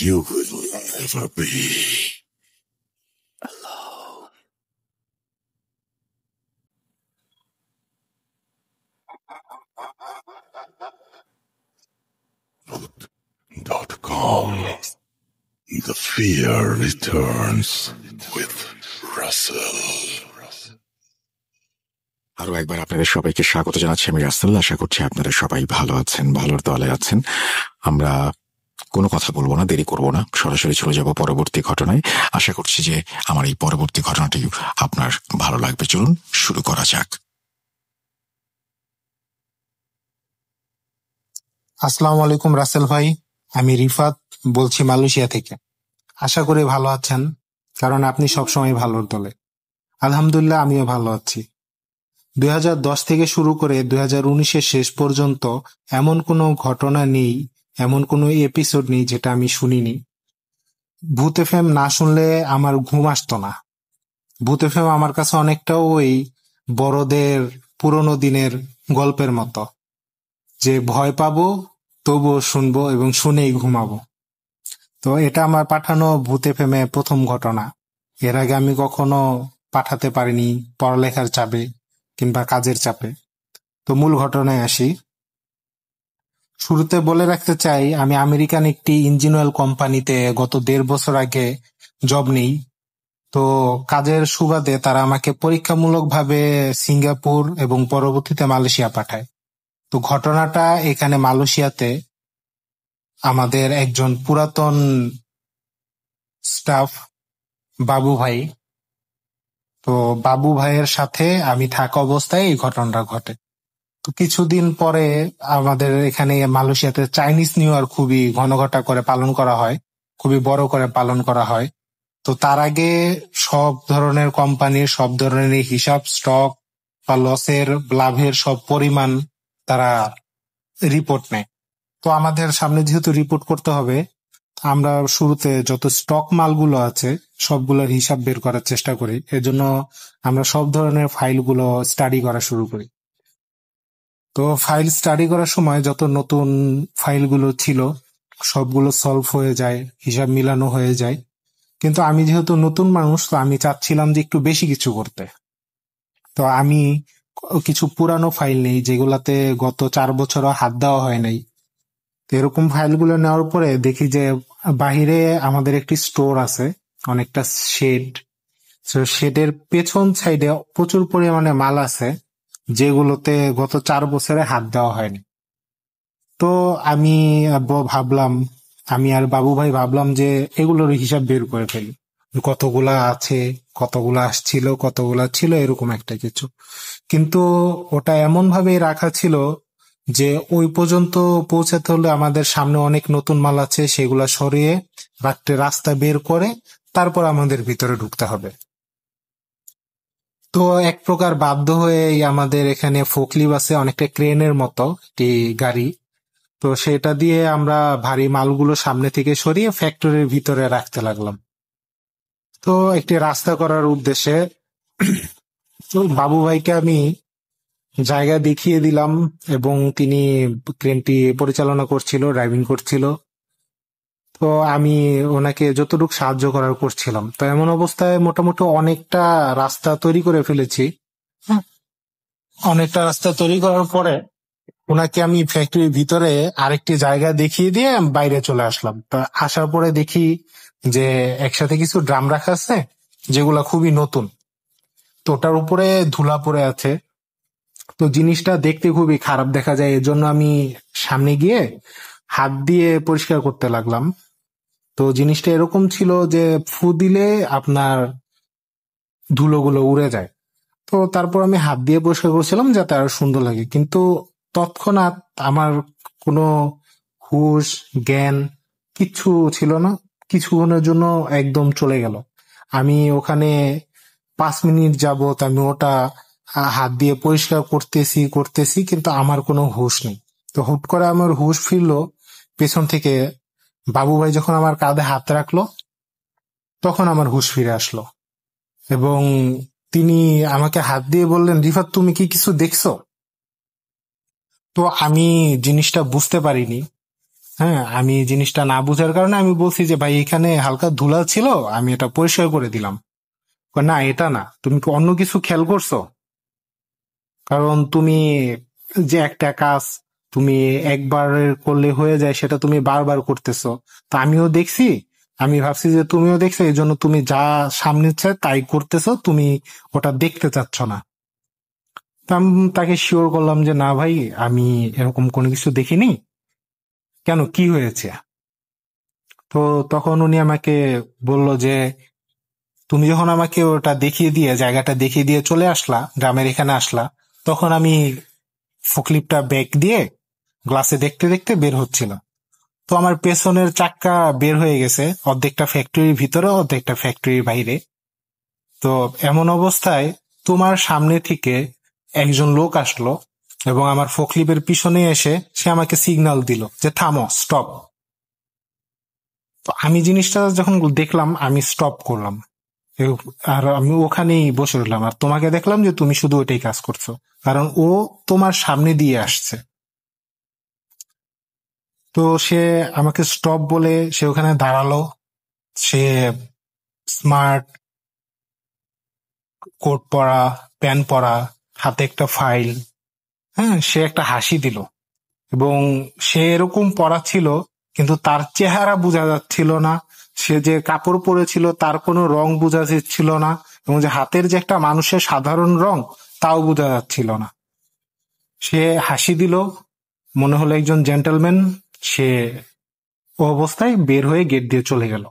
You will never be alone. .com. The fear returns with Russell. আরো একবার আপনাদের সবাইকে স্বাগত জানাচ্ছি, আমি রাসেল। আশা করছি আপনারা সবাই ভালো আছেন, ভালোর দলে আছেন। আমরা কোনো কথা বলবো না, দেরি করবো না, সরাসরি চলে যাব পরবর্তী ঘটনায়। আশা করছি যে আমার এই পরবর্তী ঘটনাটি আপনার ভালো লাগবে। চলুন শুরু করা যাক। আসসালামু আলাইকুম রাসেল ভাই, আমি রিফাত বলছি মালয়েশিয়া থেকে। আশা করি ভালো আছেন, কারণ আপনি সবসময় ভালোর দলে। আলহামদুলিল্লাহ, আমিও ভালো আছি। 2010 থেকে শুরু করে 2019-এর শেষ পর্যন্ত এমন কোনো ঘটনা নেই, এমন কোনো এপিসোড নেই যেটা আমি শুনিনি। ভূত এফএম না শুনলে আমার ঘুম আসতো না। ভূত এফএম আমার কাছে অনেকটা ওই বড়দের পুরনো দিনের গল্পের মতো, যে ভয় পাবো তবুও শুনবো এবং শুনেই ঘুমাবো। তো এটা আমার পাঠানো ভূত এফএমে প্রথম ঘটনা। এর আগে আমি কখনো পাঠাতে পারিনি, পড়ালেখার চাপে কিংবা কাজের চাপে। তো মূল ঘটনায় আসি। শুরুতে বলে রাখতে চাই, আমি আমেরিকান একটি ইঞ্জিন অয়েল কোম্পানিতে গত 1.5 বছর আগে জব নেই। তো কাজের সুবাদে তারা আমাকে পরীক্ষামূলকভাবে সিঙ্গাপুর এবং পরবর্তীতে মালয়েশিয়া পাঠায়। তো ঘটনাটা এখানে মালয়েশিয়াতে আমাদের একজন পুরাতন স্টাফ বাবু ভাই, তো বাবু ভাইয়ের সাথে আমি থাকা অবস্থায় এই ঘটনাটা ঘটে। তো কিছুদিন পরে আমাদের এখানে মালয়েশিয়াতে চাইনিজ নিউ ইয়ার খুবই ঘনঘটা করে পালন করা হয়, খুবই বড় করে পালন করা হয়। তো তার আগে সব ধরনের কোম্পানির সব ধরনের হিসাব, স্টক বা লসের, লাভের সব পরিমাণ তারা রিপোর্ট নেয়। তো আমাদের সামনে যেহেতু রিপোর্ট করতে হবে, আমরা শুরুতে যত স্টক মালগুলো আছে সবগুলোর হিসাব বের করার চেষ্টা করি। এজন্য আমরা সব ধরনের ফাইলগুলো স্টাডি করা শুরু করি। তো ফাইল স্টাডি করার সময় যত নতুন ফাইলগুলো ছিল সবগুলো সলভ হয়ে যায়, হিসাব মিলানো হয়ে যায়। কিন্তু আমি যেহেতু নতুন মানুষ, তো আমি চাচ্ছিলাম যে একটু বেশি কিছু করতে। তো আমি কিছু পুরানো ফাইল নেই যেগুলাতে গত 4 বছরও হাত দেওয়া হয় নাই। তো এরকম ফাইলগুলো নেওয়ার পরে দেখি যে বাহিরে আমাদের একটি স্টোর আছে, অনেকটা শেড। শেডের পেছন সাইডে প্রচুর পরিমাণে মাল আছে যেগুলোতে গত 4 বছরে হাত দেওয়া হয়নি। তো আমি ভাবলাম, আমি আর বাবু ভাই ভাবলাম যে এগুলোর হিসাব বের করে ফেলি, কতগুলা আছে, কতগুলা আসছিল, কতগুলা ছিল, এরকম একটা কিছু। কিন্তু ওটা এমন ভাবে রাখা ছিল যে ওই পর্যন্ত পৌঁছাতে হলে আমাদের সামনে অনেক নতুন মাল আছে, সেগুলা সরিয়ে রাখতে রাস্তা বের করে তারপর আমাদের ভিতরে ঢুকতে হবে। তো এক প্রকার বাধ্য হয়ে আমাদের এখানে ফোকলিফট আছে, অনেকটা ক্রেনের মতো একটি গাড়ি। তো সেটা দিয়ে আমরা ভারী মালগুলো সামনে থেকে সরিয়ে ফ্যাক্টরির ভিতরে রাখতে লাগলাম। তো একটি রাস্তা করার উদ্দেশ্যে তো বাবু ভাইকে আমি জায়গা দেখিয়ে দিলাম এবং তিনি ক্রেনটি পরিচালনা করছিল, ড্রাইভিং করছিল। তো আমি ওনাকে যতটুকু সাহায্য করার করছিলাম। তো এমন অবস্থায় মোটামুটি অনেকটা রাস্তা তৈরি করে ফেলেছি। অনেকটা রাস্তা তৈরি করার পরে ওনাকে আমি ফ্যাক্টরির ভিতরে আরেকটি জায়গা দেখিয়ে দিয়ে বাইরে চলে আসলাম। তো আসার পরে দেখি যে একসাথে কিছু ড্রাম রাখা আছে যেগুলা খুবই নতুন। তো ওটার উপরে ধুলা পড়ে আছে। তো জিনিসটা দেখতে খুবই খারাপ দেখা যায়, এজন্য আমি সামনে গিয়ে হাত দিয়ে পরিষ্কার করতে লাগলাম। তো জিনিসটা এরকম ছিল যে ফু দিলে আপনার ধুলোগুলো উড়ে যায়। তো তারপর আমি হাত দিয়ে পরিষ্কার করছিলাম যাতে আরো সুন্দর লাগে। কিন্তু তৎক্ষণাৎ আমার কোনো হুঁশ জ্ঞান কিচ্ছু ছিল না, কিছুক্ষণের জন্য একদম চলে গেল। আমি ওখানে 5 মিনিট যাবত আমি ওটা হাত দিয়ে পরিষ্কার করতেছি কিন্তু আমার কোনো হুঁশ নেই। তো হুট করে আমার হুঁশ ফিরলো পেছন থেকে বাবু ভাই যখন আমার কাঁধে হাত রাখলো, তখন আমার হুঁশ ফিরে আসলো এবং তিনি আমাকে হাত দিয়ে বললেন, রিফাত তুমি কি কিছু দেখছো? তো আমি জিনিসটা বুঝতে পারিনি। হ্যাঁ, আমি জিনিসটা না বুঝার কারণে আমি বলছি যে ভাই এখানে হালকা ধুলা ছিল, আমি এটা পরিষ্কার করে দিলাম। না, এটা না, তুমি কি অন্য কিছু খেয়াল করছো? কারণ তুমি যে একটা কাজ তুমি একবার করলে হয়ে যায় সেটা তুমি বারবার করতেছো। তা আমিও দেখছি, আমি ভাবছি যে তুমিও দেখছো, এই জন্য তুমি যা সামনে চায় তাই করতেছো, তুমি ওটা দেখতে চাচ্ছ না। তা আমি তাকে শিওর করলাম যে না ভাই, আমি এরকম কোনো কিছু দেখিনি। কেন, কি হয়েছে? তো তখন উনি আমাকে বলল যে তুমি যখন আমাকে ওটা দেখিয়ে দিয়ে জায়গাটা দেখিয়ে দিয়ে চলে আসলা, গ্রামের এখানে আসলা, তখন আমি ফোকলিফটটা ব্যাক দিয়ে গ্লাসে দেখতে দেখতে বের হচ্ছিল। তো আমার পেছনের চাক্কা বের হয়ে গেছে, অর্ধেকটা ফ্যাক্টরির ভিতরে অর্ধেকটা ফ্যাক্টরির বাইরে। তো এমন অবস্থায় তোমার সামনে থেকে একজন লোক আসলো এবং আমার ফোকলিফটের পিছনে এসে সে আমাকে সিগন্যাল দিল যে থামো, স্টপ। তো আমি জিনিসটা যখন দেখলাম আমি স্টপ করলাম আর আমি ওখানেই বসে রইলাম। আর তোমাকে দেখলাম যে তুমি শুধু ওইটাই কাজ করছো, কারণ ও তোমার সামনে দিয়ে আসছে। তো সে আমাকে স্টপ বলে সে ওখানে দাঁড়ালো। সে স্মার্ট কোট পরা, প্যান্ট পরা, হাতে একটা ফাইল। হ্যাঁ, সে একটা হাসি দিল এবং সে এরকম পরা ছিল কিন্তু তার চেহারা বোঝা যাচ্ছিল না। সে যে কাপড় পরেছিল তার কোনো রং বোঝা যাচ্ছিল না এবং যে হাতের যে একটা মানুষের সাধারণ রং তাও বোঝা যাচ্ছিল না। সে হাসি দিল, মনে হলো একজন জেন্টলম্যান। সে ও অবস্থায় বের হয়ে গেট দিয়ে চলে গেল।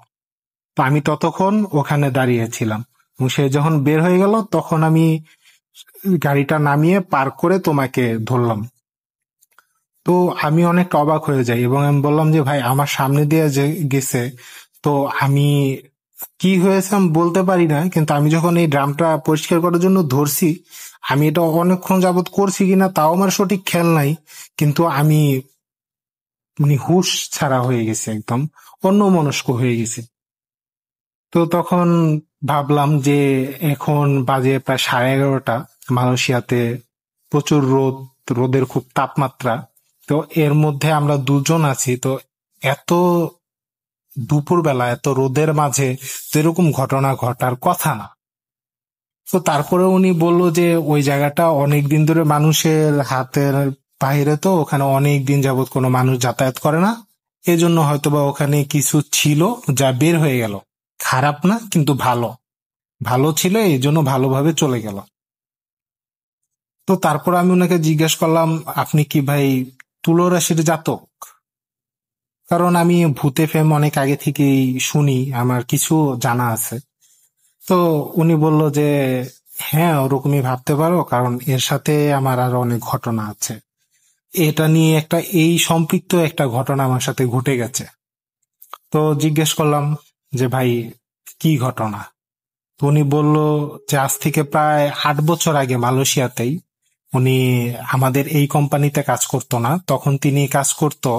তো আমি ততক্ষণ ওখানে দাঁড়িয়েছিলাম এবং সে যখন বের হয়ে গেল তখন আমি গাড়িটা নামিয়ে পার্ক করে তোমাকে ধরলাম। তো আমি অনেক অবাক হয়ে যাই এবং আমি বললাম যে ভাই আমার সামনে দিয়ে যে গেছে, তো আমি কি হয়েছে আমি বলতে পারি না, কিন্তু আমি যখন এই ড্রামটা পরিষ্কার করার জন্য ধরছি, আমি এটা অনেকক্ষণ যাবত করছি কিনা তাও আমার সঠিক খেয়াল নাই, কিন্তু আমি মানে হুঁশ ছাড়া হয়ে গেছে, একদম অন্যমনস্ক হয়ে গেছে। তো তখন ভাবলাম যে এখন বাজে প্রায় 11:30, মালয়েশিয়াতে প্রচুর রোদের খুব তাপমাত্রা। তো এর মধ্যে আমরা দুজন আছি, তো এত দুপুরবেলা এত রোদের মাঝে তো এরকম ঘটনা ঘটার কথা না। তো তারপরে উনি বললো যে ওই জায়গাটা অনেক দিন ধরে মানুষের হাতের বাইরে, তো ওখানে অনেক দিন যাবত কোনো মানুষ যাতায়াত করে না, এজন্য হয়তোবা ওখানে কিছু ছিল যা বের হয়ে গেল। খারাপ না, কিন্তু ভালো ছিল, এই জন্য ভালোভাবে চলে গেল। তো তারপর আমি ওনাকে জিজ্ঞেস করলাম, আপনি কি ভাই তুলো রাশির জাতক? কারণ আমি ভূতে ফেম অনেক আগে থেকেই শুনি, আমার কিছু জানা আছে। তো উনি বলল যে হ্যাঁ, ওরকমই ভাবতে পারো, কারণ এর সাথে আমার আরো অনেক ঘটনা আছে। এটা নিয়ে এই সম্পৃক্ত একটা ঘটনা আমার সাথে ঘটে গেছে। তো জিজ্ঞেস করলাম যে ভাই কি ঘটনা? তো উনি বলল যে আজ থেকে প্রায় 8 বছর আগে মালয়েশিয়াতেই, উনি আমাদের এই কোম্পানিতে কাজ করতো না, তখন তিনি কাজ করতো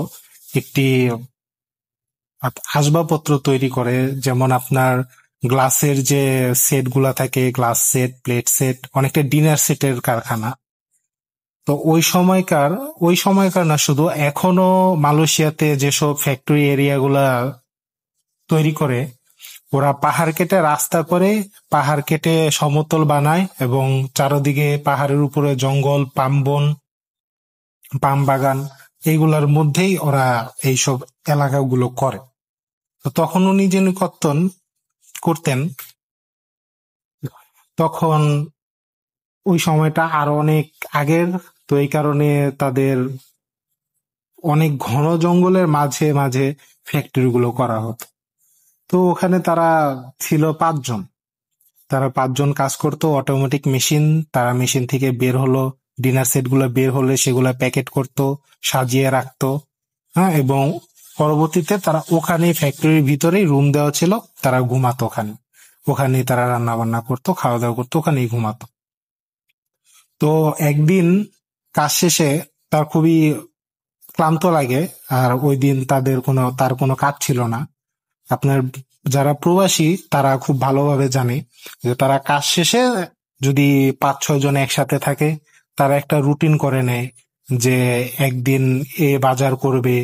একটি আসবাবপত্র তৈরি করে, যেমন আপনার গ্লাসের যে সেট গুলা থাকে, গ্লাস সেট, প্লেট সেট, অনেকটা ডিনার সেটের কারখানা। তো ওই সময়কার না, শুধু এখনো মালয়েশিয়াতে যেসব ফ্যাক্টরি এরিয়া গুলা তৈরি করে, ওরা পাহাড় কেটে রাস্তা করে, পাহাড় কেটে সমতল বানায় এবং চারদিকে পাহাড়ের উপরে জঙ্গল, পাম বাগান, এইগুলার মধ্যেই ওরা এইসব এলাকাগুলো করে। তো তখন উনি যিনি করতেন, তখন ওই সময়টা আরো অনেক আগের, তো এই কারণে তাদের অনেক ঘন জঙ্গলের মাঝে মাঝে ফ্যাক্টরি গুলো করা হতো। তো ওখানে তারা ছিল 5 জন। তারা 5 জন কাজ করতো, অটোমেটিক মেশিন, তারা মেশিন থেকে বের হলো, ডিনার সেট গুলো বের হলে সেগুলো প্যাকেট করতো, সাজিয়ে রাখতো। হ্যাঁ, এবং পরবর্তীতে তারা ওখানে ফ্যাক্টরির ভিতরেই রুম দেওয়া ছিল, তারা ঘুমাতো ওখানেই তারা রান্না বান্না করতো, খাওয়া দাওয়া করতো, ওখানেই ঘুমাতো। তো একদিন কাজ শেষে তার খুবই ক্লান্ত লাগে, আর ওই দিন তার কোনো কাজ ছিল না। আপনার যারা প্রবাসী তারা খুব ভালোভাবে জানে যে তারা কাজ শেষে যদি 5-6 জন একসাথে থাকে, তারা একটা রুটিন করে নেয় যে একদিন এ বাজার করবে,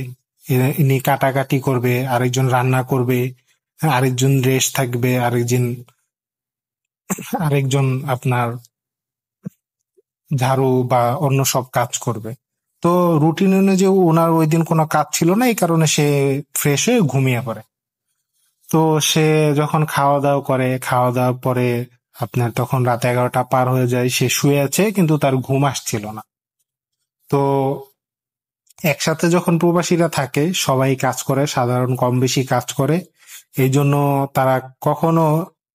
ইনি কাটাকাটি করবে, আরেকজন রান্না করবে, আরেকজন রেস্ট থাকবে, আরেকজন আপনার ঝাড়ু বা অন্য সব কাজ করবে। তো রুটিন অনুযায়ী ওনার ওই দিন কোনো কাজ ছিল না, এই কারণে সে ফ্রেশ হয়ে ঘুমিয়ে পড়ে। তো সে যখন খাওয়া দাওয়ার পরে আপনার তখন রাত 11টা পার হয়ে যায়, সে শুয়ে আছে কিন্তু তার ঘুম আসছিল না। তো একসাথে যখন প্রবাসীরা থাকে, সবাই কাজ করে, সাধারণ কম বেশি কাজ করে, এই জন্য তারা কখনো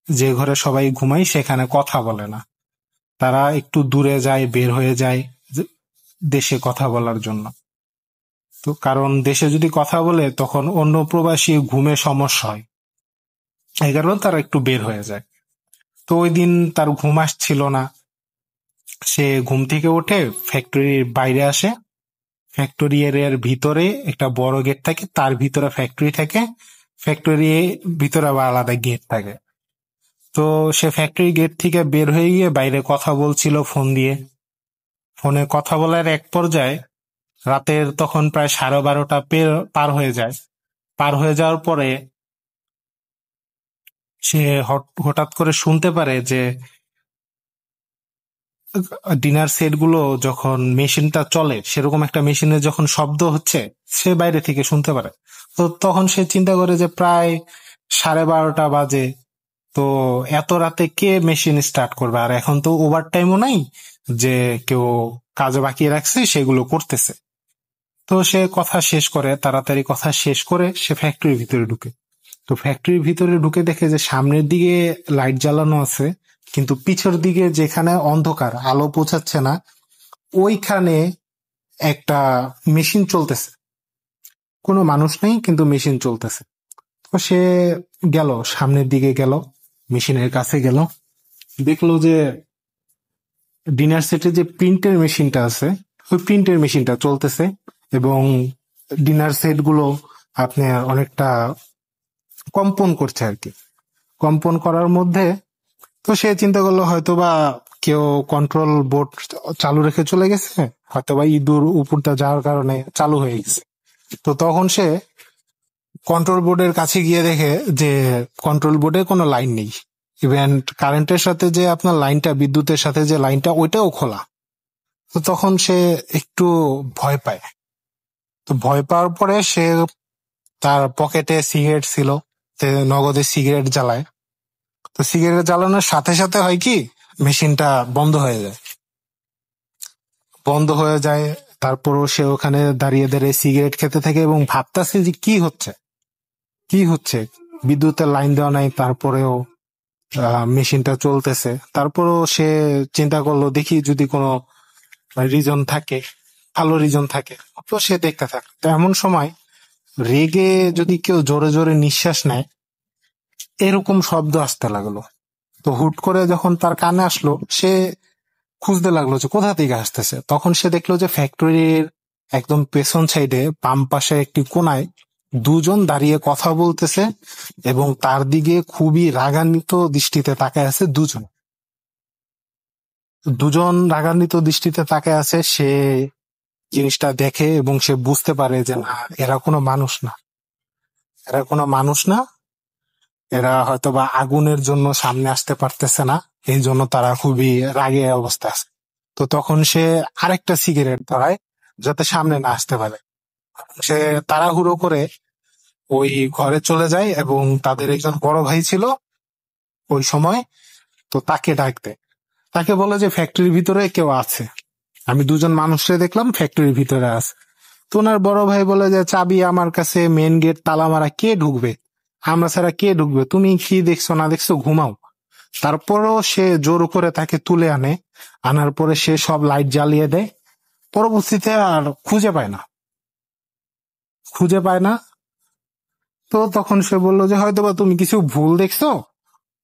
যে ঘরে সবাই ঘুমায় সেখানে কথা বলে না, তারা একটু দূরে যায়, বের হয়ে যায় দেশে কথা বলার জন্য। তো কারণ দেশে যদি কথা বলে তখন অন্য প্রবাসী ঘুমে সমস্যা হয়, এই কারণে তারা একটু বের হয়ে যায়। তো ওই দিন তার ঘুম আসছিল না, সে ঘুম থেকে উঠে ফ্যাক্টরির বাইরে আসে। ফ্যাক্টরি এরিয়ার ভিতরে একটা বড় গেট থাকে, তার ভিতরে ফ্যাক্টরি থাকে, ফ্যাক্টরি ভিতরে আবার আলাদা গেট থাকে। তো সে ফ্যাক্টরি গেট থেকে বের হয়ে গিয়ে বাইরে কথা বলছিল ফোনে কথা বলার এক পর্যায়ে রাতের তখন প্রায় 12:30 পার হয়ে যায়। পার হয়ে যাওয়ার পরে সে হঠাৎ করে শুনতে পারে যে ডিনার সেট গুলো যখন মেশিনটা চলে, সেরকম একটা মেশিনের যখন শব্দ হচ্ছে সে বাইরে থেকে শুনতে পারে। তো তখন সে চিন্তা করে যে প্রায় 12:30 বাজে, তো এত রাতে কে মেশিন স্টার্ট করবে, আর এখন তো ওভার টাইমও নাই যে কেউ কাজে বাকি রাখছে সেগুলো করতেছে। তো সে তাড়াতাড়ি কথা শেষ করে সে ফ্যাক্টরির ভিতরে ঢুকে। তো ফ্যাক্টরির ভিতরে ঢুকে দেখে যে সামনের দিকে লাইট জ্বালানো আছে, কিন্তু পিছর দিকে যেখানে অন্ধকার, আলো পৌঁছাচ্ছে না, ওইখানে একটা মেশিন চলতেছে, কোনো মানুষ নেই কিন্তু মেশিন চলতেছে। তো সে সামনের দিকে গেল, মেশিনের কাছে গেল, দেখলো যে ডিনার সেটে যে প্রিন্টের মেশিনটা আছে, ওই প্রিন্টের মেশিনটা চলতেছে এবং ডিনার সেট গুলো আপনার অনেকটা কম্পন করছে আর কি। কম্পন করার মধ্যে তো সে চিন্তা করলো হয়তোবা কেউ কন্ট্রোল বোর্ড চালু রেখে চলে গেছে, হয়তোবা ইঁদুর উপরটা যাওয়ার কারণে চালু হয়ে গেছে। তো তখন সে কন্ট্রোল বোর্ডের কাছে গিয়ে দেখে যে কন্ট্রোল বোর্ডে কোনো লাইন নেই, ইভেন কারেন্টের সাথে যে আপনার লাইনটা, বিদ্যুতের সাথে যে লাইনটা, ওইটাও খোলা। তো তখন সে একটু ভয় পায়। তো ভয় পাওয়ার পরে সে তার পকেটে সিগারেট ছিল, সে নগদে সিগারেট জ্বালায়। তো সিগারেট জ্বালানোর সাথে সাথে হয় কি, মেশিনটা বন্ধ হয়ে যায়। বন্ধ হয়ে যায়, তারপরও সে ওখানে দাঁড়িয়ে দাঁড়িয়ে সিগারেট খেতে থাকে এবং ভাবতেছে যে কি হচ্ছে, বিদ্যুতের লাইন দেওয়া নাই, তারপরেও মেশিনটা চলতেছে। তারপরও সে চিন্তা করলো দেখি যদি কোনো রিজন থাকে, ভালো রিজন থাকে, তো সে দেখতে থাকে। তো এমন সময় রেগে যদি কেউ জোরে জোরে নিঃশ্বাস নেয় এরকম শব্দ আসতে লাগলো। তো হুট করে যখন তার কানে আসলো, সে খুঁজতে লাগলো যে কোথা থেকে আসতেছে। তখন সে দেখলো যে ফ্যাক্টরির একদম পেছন সাইডে বাম পাশে একটি কোনায় দুজন দাঁড়িয়ে কথা বলতেছে এবং তার দিকে খুবই রাগান্বিত দৃষ্টিতে তাকায় আছে। দুজন রাগান্বিত দৃষ্টিতে তাকায় আছে। সে জিনিসটা দেখে এবং সে বুঝতে পারে যে না, এরা কোনো মানুষ না, এরা হয়তোবা আগুনের জন্য সামনে আসতে পারতেছে না, এই জন্য তারা খুবই রাগে অবস্থা আছে। তো তখন সে আরেকটা সিগারেট ধরায় যাতে সামনে না আসতে পারে। সে তাড়াহুড়ো করে ওই ঘরে চলে যায় এবং তাদের একজন বড় ভাই ছিল ওই সময়, তো তাকে ডাক দেয়। তাকে বলে যে ফ্যাক্টরির ভিতরে কেউ আছে, আমি দুজন মানুষকে দেখলাম ফ্যাক্টরির ভিতরে আছে। তো ওনার বড় ভাই বলে যে চাবি আমার কাছে, মেন গেট তালা মারা, কে ঢুকবে, আমরা ছাড়া কে ঢুকবে, তুমি কি দেখছো না দেখছো, ঘুমাও। তারপরেও সে জোর করে তাকে তুলে আনার পরে সে সব লাইট জ্বালিয়ে দেয়। পরবর্তীতে আর খুঁজে পায় না। তো তখন সে বললো যে হয়তোবা তুমি কিছু ভুল দেখছো,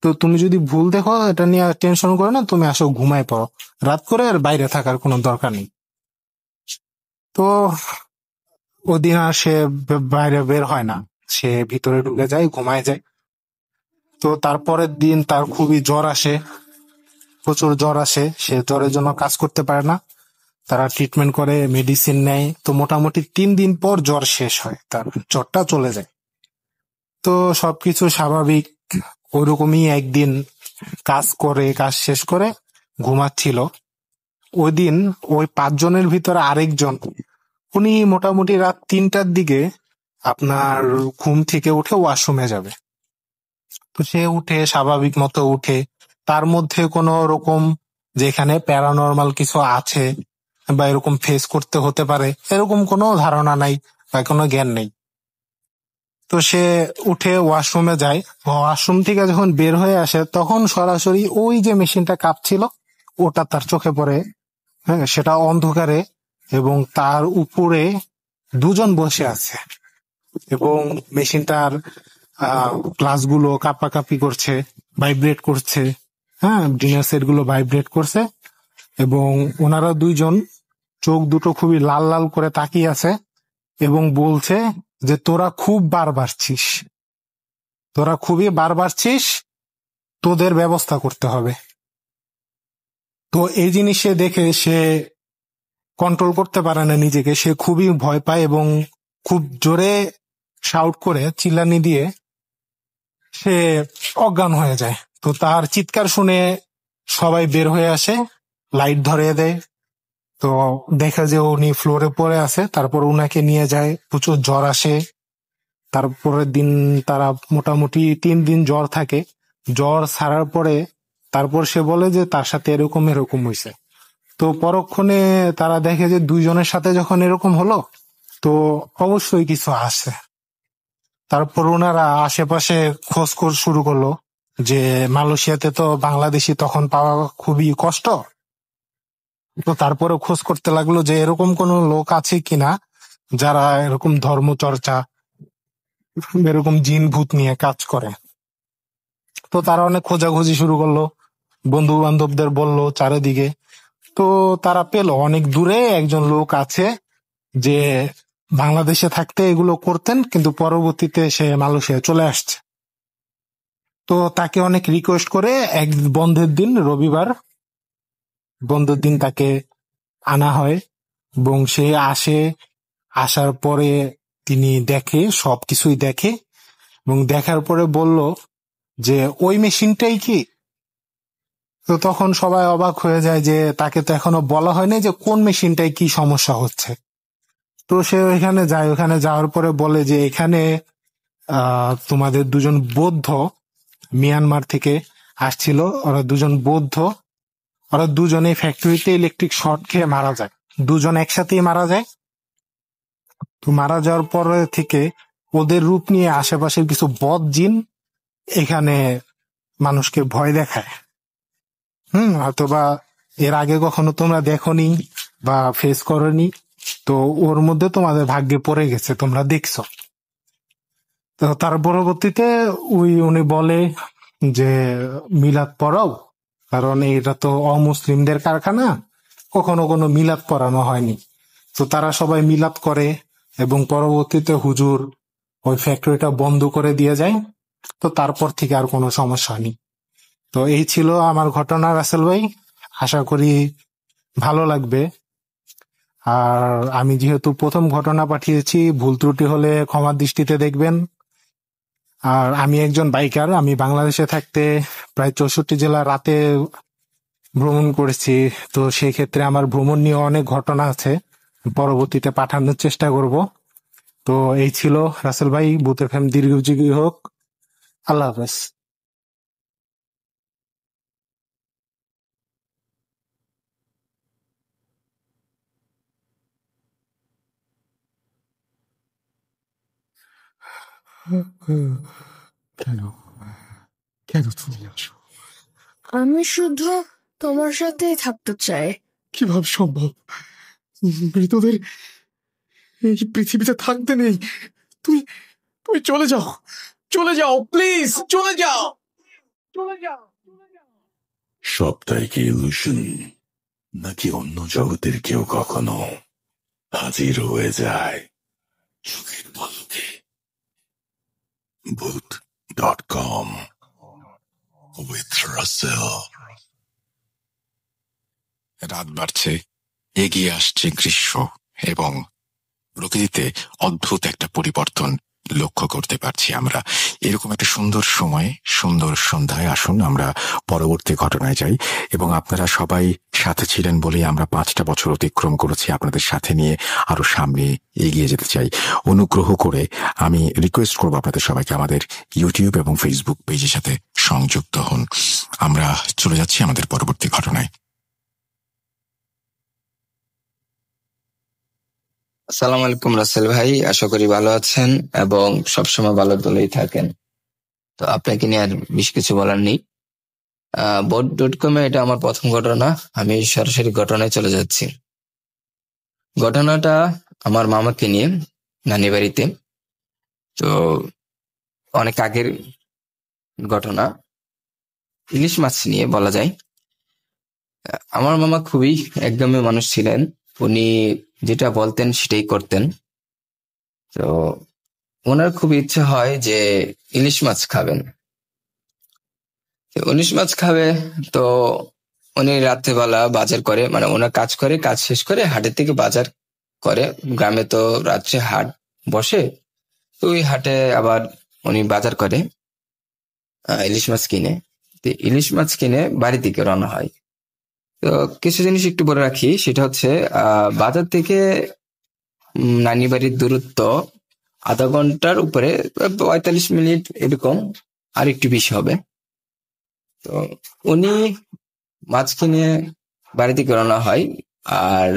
তো তুমি যদি ভুল দেখো এটা নিয়ে টেনশন করো না, তুমি আসো ঘুমায় পড়ো, রাত করে আর বাইরে থাকার কোনো দরকার নেই। তো ওদিন আর সে বাইরে বের হয় না, সে ভিতরে ঢুকে যায়, ঘুমায় যায়। তো তারপরের দিন তার খুবই জ্বর আসে, প্রচুর জ্বর আসে। সে জ্বরের জন্য কাজ করতে পারে না। তারা ট্রিটমেন্ট করে, মেডিসিন নেয়। তো মোটামুটি 3 দিন পর জ্বর শেষ হয়, তার জ্বরটা চলে যায়। তো সবকিছু স্বাভাবিক। ওইরকমই একদিন কাজ শেষ করে ঘুমাচ্ছিল। ওই দিন ওই 5 জনের ভিতরে আরেকজন, উনি মোটামুটি রাত 3টার দিকে আপনার ঘুম থেকে উঠে ওয়াশরুমে যাবে। তো সে উঠে স্বাভাবিক মতো উঠে, তার মধ্যে কোনো রকম যেখানে প্যারানর্মাল কিছু আছে বা এরকম ফেস করতে হতে পারে এরকম কোনো ধারণা নাই বা কোনো জ্ঞান নেই। তো সে উঠে ওয়াশরুমে যায়। ওয়াশরুম থেকে যখন বের হয়ে আসে তখন সরাসরি ওই যে মেশিনটা কাঁপছিল ওটা তার চোখে পড়ে। হ্যাঁ, সেটা অন্ধকারে এবং তার উপরে দুজন বসে আছে এবং মেশিনটার গ্লাসগুলো কাঁপাকাঁপি করছে, ভাইব্রেট করছে। হ্যাঁ, ডিনার সেট গুলো ভাইব্রেট করছে এবং ওনারা দুইজন চোখ দুটো খুবই লাল লাল করে তাকিয়ে আছে এবং বলছে যে তোরা খুবই বার বাড়ছিস, তোদের ব্যবস্থা করতে হবে। তো এই জিনিস সে দেখে সে কন্ট্রোল করতে পারে না নিজেকে, সে খুবই ভয় পায় এবং খুব জোরে শাউট করে চিল্লানি দিয়ে সে অজ্ঞান হয়ে যায়। তো তার চিৎকার শুনে সবাই বের হয়ে আসে, লাইট ধরিয়ে দেয়। তো দেখা যে উনি ফ্লোরে পড়ে আছে। তারপর উনাকে নিয়ে যায়, প্রচুর জ্বর আসে। তারপরের দিন তারা মোটামুটি 3 দিন জ্বর থাকে। জ্বর ছাড়ার পরে তারপর সে বলে যে তার সাথে এরকম হয়েছে। তো পরক্ষণে তারা দেখে যে দুইজনের সাথে যখন এরকম হলো তো অবশ্যই কিছু আছে। তারপর ওনারা আশেপাশে খোঁজ শুরু করলো যে মালয়েশিয়াতে তো বাংলাদেশি তখন পাওয়া খুবই কষ্ট। তো তারপরে খোঁজ করতে লাগলো যে এরকম কোন লোক আছে কিনা যারা এরকম ধর্মচর্চা, এরকম জিন ভূত নিয়ে কাজ করে। তো তারা অনেক খোঁজাখুঁজি শুরু করলো, বন্ধু বান্ধবদের বললো চারিদিকে। তো তারা পেল অনেক দূরে একজন লোক আছে যে বাংলাদেশে থাকতে এগুলো করতেন, কিন্তু পরবর্তীতে সে মালয়েশিয়ায় চলে আসছে। তো তাকে অনেক রিকোয়েস্ট করে এক বন্ধের দিন, রবিবার বন্ধের দিন তাকে আনা হয় এবং সে আসে। আসার পরে তিনি দেখে, সবকিছুই দেখে এবং দেখার পরে বলল যে ওই মেশিনটাই কি। তো তখন সবাই অবাক হয়ে যায় যে তাকে তো এখনো বলা হয়নি যে কোন মেশিনটায় কি সমস্যা হচ্ছে। তো সে ওইখানে যায়, ওখানে যাওয়ার পরে বলে যে এখানে তোমাদের দুজন বৌদ্ধ মিয়ানমার থেকে আসছিল, ওরা দুজন বৌদ্ধ, ওরা দুজনে ফ্যাক্টরিতে ইলেকট্রিক শর্ট খেয়ে মারা যায়, দুজন একসাথেই মারা যায়। তো মারা যাওয়ার পরে থেকে ওদের রূপ নিয়ে আশেপাশের কিছু বদ জিন এখানে মানুষকে ভয় দেখায়। অথবা এর আগে কখনো তোমরা দেখোনি বা ফেস করনি, তো ওর মধ্যে তোমাদের ভাগ্যে পড়ে গেছে, তোমরা দেখছো। তো তার পরবর্তীতে উনি বলে যে মিলাদ পড়াও, কারণ এটা তো অমুসলিমদের কারখানা, কখনো কোনো মিলাদ পড়ানো হয়নি। তো তারা সবাই মিলাদ করে এবং পরবর্তীতে হুজুর ওই ফ্যাক্টরিটা বন্ধ করে দিয়ে যায়। তো তারপর থেকে আর কোনো সমস্যা নেই। তো এই ছিল আমার ঘটনা রাসেল ভাই, আশা করি ভালো লাগবে। আর আমি যেহেতু প্রথম ঘটনা পাঠিয়েছি, ভুল ত্রুটি হলে ক্ষমার দৃষ্টিতে দেখবেন। আর আমি একজন বাইকার, আমি বাংলাদেশে থাকতে প্রায় 64 জেলা রাতে ভ্রমণ করেছি। তো সেই ক্ষেত্রে আমার ভ্রমণ নিয়ে অনেক ঘটনা আছে, পরবর্তীতে পাঠানোর চেষ্টা করব। তো এই ছিল রাসেল ভাই, বুথ এফএম দীর্ঘজীবী হোক। আল্লাহ হাফেজ। কেন কেন তুমি আসো? আমি শুধু তোমার সাথেই থাকতে চাই। কিভাবে সম্ভব? মৃতদের এই পৃথিবীতে থাকতে নেই। তুমি তুমি চলে যাও, চলে যাও, প্লিজ চলে যাও, চলে যাও। সবটাই কি ইলুশন, নাকি অন্য জগতের কেউ কখনো হাজির হয়ে যায় চোখের পলকে? Boot.com with Russell. রাত বাড়ছে, এগিয়ে আসছে গ্রীষ্ম এবং প্রকৃতিতে অদ্ভুত একটা পরিবর্তন লক্ষ্য করতে পারছি আমরা। এরকম একটা সুন্দর সময়, সুন্দর সন্ধ্যায় আসুন আমরা পরবর্তী ঘটনায় যাই। এবং আপনারা সবাই সাথে ছিলেন বলেই আমরা 5টা বছর অতিক্রম করেছি, আপনাদের সাথে নিয়ে আরো সামনে এগিয়ে যেতে চাই। অনুগ্রহ করে আমি রিকোয়েস্ট করবো আপনাদের সবাইকে আমাদের ইউটিউব এবং ফেসবুক পেজের সাথে সংযুক্ত হন। আমরা চলে যাচ্ছি আমাদের পরবর্তী ঘটনায়। আসসালামু আলাইকুম রাসেল ভাই, আশা করি ভালো আছেন এবং সবসময় ভালো দলেই থাকেন। তো আপনাকে নিয়ে আর বেশ কিছু বলার নেই। boat.com এটা আমার প্রথম ঘটনা, আমি সরাসরি ঘটনায় চলে যাচ্ছি। ঘটনাটা আমার মামাকে নিয়ে, নানি বাড়িতে। তো অনেক আগের ঘটনা, ইলিশ মাছ নিয়ে বলা যায়। আমার মামা খুবই একদমই মানুষ ছিলেন, উনি যেটা বলতেন সেটাই করতেন। তো ওনার খুব ইচ্ছা হয় যে ইলিশ মাছ খাবেন, ইলিশ মাছ খাবে। তো উনি রাত্রেবেলা বাজার করে, মানে ওনার কাজ করে, কাজ শেষ করে হাটের থেকে বাজার করে। গ্রামে তো রাত্রে হাট বসে, তো ওই হাটে আবার উনি বাজার করে, ইলিশ মাছ কিনে। তো ইলিশ মাছ কিনে বাড়ি থেকে রওনা হয়। তো কিছু জিনিস একটু বলে রাখি, সেটা হচ্ছে বাজার থেকে নানি বাড়ির দূরত্ব আধা ঘন্টার উপরে, 45 মিনিট এরকম, আর একটু বেশি হবে। তো উনি মাছ কিনে বাড়ি থেকে রওনা হয়। আর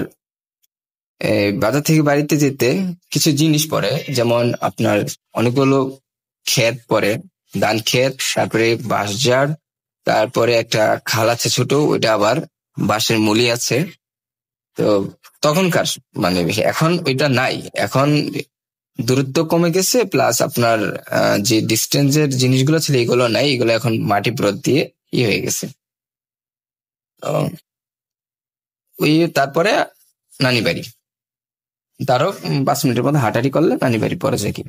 বাজার থেকে বাড়িতে যেতে কিছু জিনিস পড়ে, যেমন আপনার অনেকগুলো ক্ষেত পড়ে, ধান ক্ষেত, তারপরে বাঁশঝাড়, তারপরে একটা খাল আছে ছোট, ওইটা আবার বাঁশের মুলি আছে। তো তখনকার মানে এখন ওইটা নাই, এখন দূরত্ব কমে গেছে, প্লাস আপনার যে ডিস্টেন্সের জিনিসগুলো ছিল এগুলো নাই, এগুলো এখন মাটি প্রদ দিয়ে হয়ে গেছে। ওই তারপরে নানি বাড়ি, তারও 5 মিনিটের মধ্যে হাঁটাহাঁটি করলে নানি বাড়ি পরে যায় কি।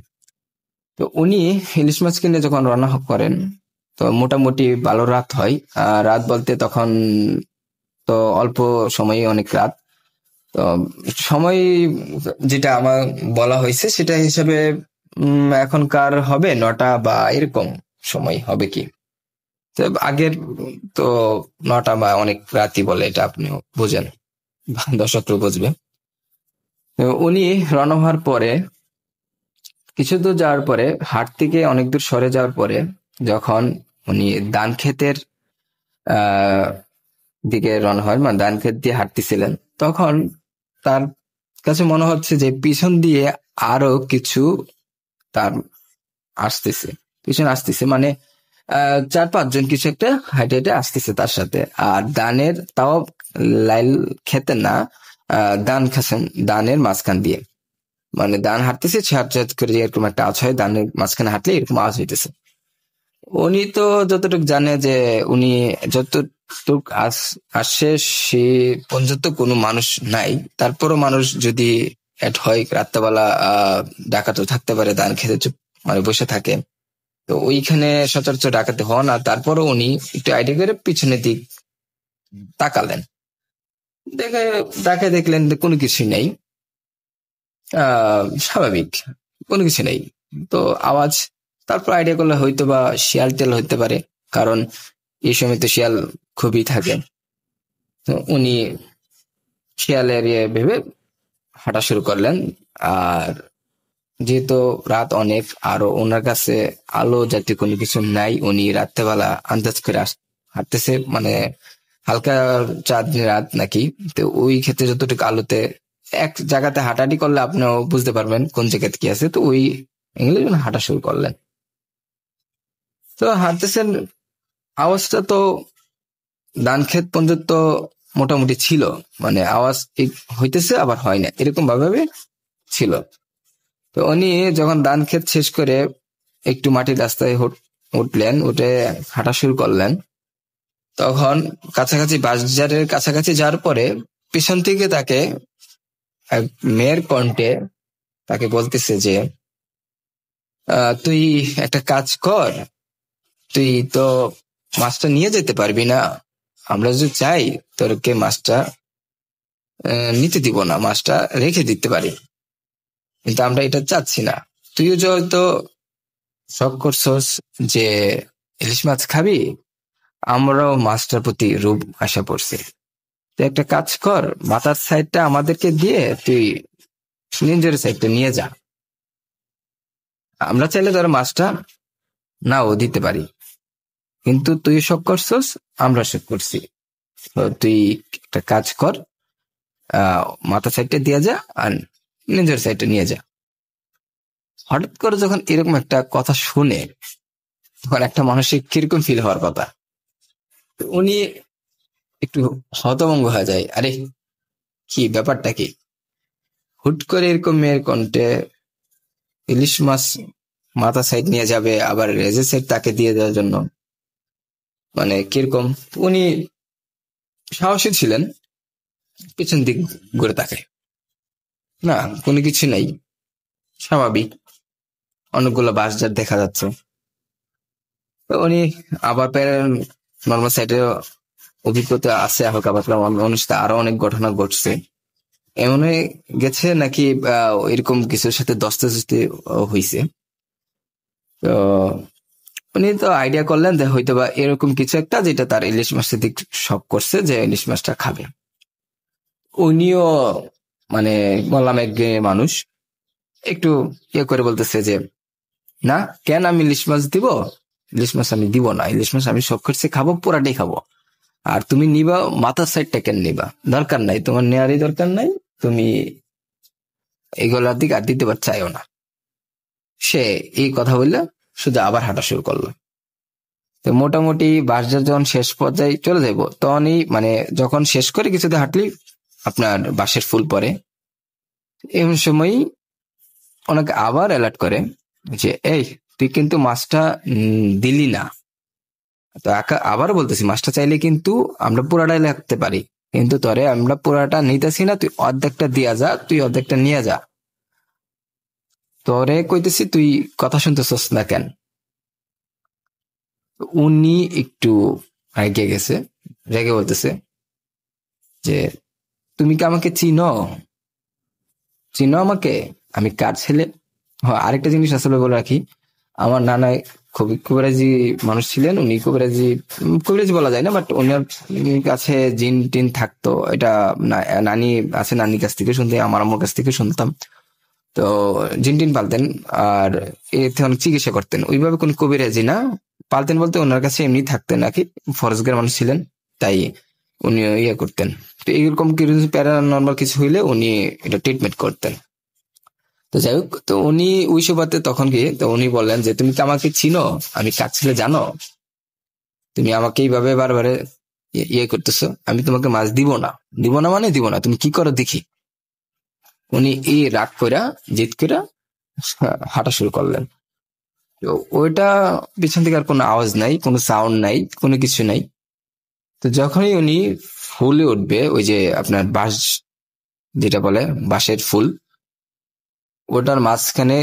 তো উনি ইলিশ মাছ কিনে যখন রান্না করেন, তো মোটামুটি ভালো রাত হয়। রাত বলতে তখন তো অল্প সময়ে অনেক রাত। তো সময় যেটা আমার বলা হয়েছে সেটা হিসাবে এখনকার হবে 9টা বা এরকম সময় হবে কি। তো আগের তো 9টা বা অনেক রাতই বলে, এটা আপনিও বোঝেন, দর্শকরা বুঝবে। তো উনি রওনা হওয়ার পরে কিছু দূর যাওয়ার পরে, হাট থেকে অনেক দূর সরে যাওয়ার পরে, যখন উনি ধান ক্ষেতের দিকে রওনা হয়, মানে ধান ক্ষেত দিয়ে হাঁটতেছিলেন, তখন তার কাছে মনে হচ্ছে যে পিছন দিয়ে আরো কিছু তার পিছনে আসতেছে, মানে 4-5 জন কিছু একটা হাইটে হাইটে আসতেছে তার সাথে। আর দানের তাও লাইল খেতে না, দানের মাঝখান দিয়ে, মানে দান হাঁটতেছে ছাট ছাট করে, এরকম একটা আওয়াজ হয়, দানের মাঝখানে হাঁটলে এরকম আওয়াজ হইতেছে। উনি তো যতটুকু জানে যে উনি যতটুক আসে সে পর্যন্ত কোনো মানুষ নাই, তারপরও মানুষ যদি অ্যাড হয় রাত্রেবেলা, ডাকাতও থাকতে পারে, ধান খেতে চুপ মানে বসে থাকে, তো ওইখানে সচরাচর ডাকাতে হন। আর তারপরও উনি একটু আইডিয়া করে পিছনের দিক তাকালেন, দেখে দেখলেন যে কোনো কিছু নেই, স্বাভাবিক কোনো কিছু নেই। তো আওয়াজ, তারপর আইডিয়া করলে হয়তো বা শিয়াল টেল হইতে পারে, কারণ এই সময় তো শিয়াল খুবই থাকে। তো উনি শিয়ালের ভেবে হাঁটা শুরু করলেন। আর যেহেতু রাত অনেক, আরো ওনার কাছে আলো জাতীয় কোনো কিছু নাই, উনি রাত্রেবেলা আন্দাজ করে হাঁটতেছে, মানে হালকা চাঁদ রাত নাকি। তো ওই ক্ষেত্রে যতটুকু আলোতে এক জায়গাতে হাঁটাহাঁটি করলে আপনিও বুঝতে পারবেন কোন জায়গাতে কি আছে। তো ওই এগুলো হাঁটা শুরু করলেন। তো হাঁটতেছেন, আওয়াজটা তো ধান ক্ষেত পর্যন্ত মোটামুটি ছিল, মানে আওয়াজ হইতেছে আবার হয় না, এরকম ভাবে ছিল। তো উনি যখন ধান ক্ষেত শেষ করে একটু মাটির রাস্তায় উঠলেন, উঠে হাঁটা শুরু করলেন, তখন কাছাকাছি বাজারের কাছাকাছি যাওয়ার পরে পিছন থেকে তাকে এক মেয়ের কণ্ঠে তাকে বলতেছে যে তুই একটা কাজ কর, তুই তো মাছটা নিয়ে যেতে পারবি না, আমরা যদি চাই তোরকে মাছটা নিতে দিব না, মাছটা রেখে দিতে পারি, কিন্তু আমরা এটা চাচ্ছি না। তুইও যেহেতু শখ করছস যে ইলিশ মাছ খাবি, আমরাও মাছটার প্রতি রূপ আশা পড়ছি। তুই একটা কাজ কর, মাথার সাইডটা আমাদেরকে দিয়ে তুই নিজের সাইডটা নিয়ে যা, আমরা চাইলে তোর মাছটা নাও দিতে পারি, কিন্তু তুই শখ করছস, আমরা শখ করছি, তো তুই একটা কাজ কর, মাথার সাইডটা দিয়ে যা আর নিজের সাইডটা নিয়ে যা। হঠাৎ করে যখন এরকম একটা কথা শুনে, তখন একটা মানুষের কিরকম ফিল হওয়ার কথা। উনি একটু হতভম্ব হয়ে যায়, আরে কি ব্যাপারটা কি, হুট করে এরকম মেয়ের কণ্ঠে ইলিশ মাছ মাথা সাইড নিয়ে যাবে, আবার রেজের সাইড তাকে দিয়ে দেওয়ার জন্য, মানে কিরকম। উনি সাহসী ছিলেন, পিছন দিক ঘুরে তাকায়, না কোনো কিছু নেই, স্বাভাবিক অনেকগুলো বাসজার দেখা যাচ্ছে। তো উনি আবার নর্মাল সাইডে অভিজ্ঞতা আছে হালকা পাতলা, মানুষ আরো অনেক ঘটনা ঘটছে, এমন হয়ে গেছে নাকি এরকম কিছুর সাথে দস্তাদস্তি হয়েছে। তো উনি তো আইডিয়া করলেন যে হয়তো বা এরকম কিছু একটা যেটা তার ইলিশ মাছের দিক শখ করছে, যে ইলিশ মাছটা খাবে। উনিও মানে বললাম এক মানুষ একটু ইয়ে করে বলতেছে যে না, কেন আমি ইলিশ মাছ দিব, ইলিশ মাছ আমি দিব না, ইলিশ মাছ আমি শখ করছি খাবো, পুরাটাই খাবো। আর তুমি নিবা মাথার সাইডটা কেন নিবা, দরকার নাই, তোমার নেওয়ারই দরকার নাই, তুমি এইগুলোর দিকে আর দিতে চাইও না। সে এই কথা বললে শুধু আবার হাঁটা শুরু করলো। তো মোটামুটি বাসটা যখন শেষ পর্যায়ে চলে যাইব, তখনই মানে যখন শেষ করে কিছুতে হাঁটলি আপনার বাঁশের ফুল পরে, এমন সময় ওনাকে আবার অ্যালার্ট করে যে এই তুই কিন্তু মাছটা দিলি না। তো আবার বলতেছি, মাছটা চাইলে কিন্তু আমরা পুরাটাই রাখতে পারি, কিন্তু তোরে আমরা পুরাটা নিতেছি না, তুই অর্ধেকটা দিয়া যা, তুই অর্ধেকটা নিয়ে যা। তোরে কইতেছি তুই কথা শুনতেছস না কেন? উনি একটু রেগে গেছে, রেগে বলতেছে যে তুমি কি আমাকে চিনো? চিনো আমাকে? আমি কার ছেলে? হ্যাঁ, আরেকটা জিনিস আসলে বলে রাখি, আমার নানা খুবই কবিরাজি মানুষ ছিলেন। উনি কবিরাজি বলা যায় না, বাট ওনার কাছে জিন টিন থাকতো, এটা নানি আছে, নানির কাছ থেকে শুনতে, আমার আম্মুর কাছ থেকে শুনতাম। তো জিন টিন পালতেন আর এতে অনেক চিকিৎসা করতেন, ওইভাবে কোন কবিরাজি না। পালতেন বলতে ওনার কাছে এমনি থাকতেন নাকি, ফরেস্টগার মানুষ ছিলেন, তাই উনি ইয়ে করতেন। তো এইরকম কিছু প্যারানর্মাল কিছু হইলে উনি এটা ট্রিটমেন্ট করতেন। তো যাই হোক, তো উনি ওই সুবাদে তখন গিয়ে তো উনি বললেন যে তুমি কি আমাকে চিনো? আমি কার ছেলে জানো? তুমি আমাকে এইভাবে বারবার ইয়ে করতেছো, আমি তোমাকে মাছ দিব না। দিব না মানে দিব না, তুমি কি করো দেখি। উনি এই রাগ কইরা জিদ কইরা হাঁটা শুরু করলেন। তো ওইটা পিছন থেকে আর কোনো আওয়াজ নাই, কোনো সাউন্ড নাই, কোনো কিছু নাই। তো যখনই উনি ফুলে উঠবে, ওই যে আপনার বাঁশ যেটা বলে বাঁশের ফুল, ওটার মাঝখানে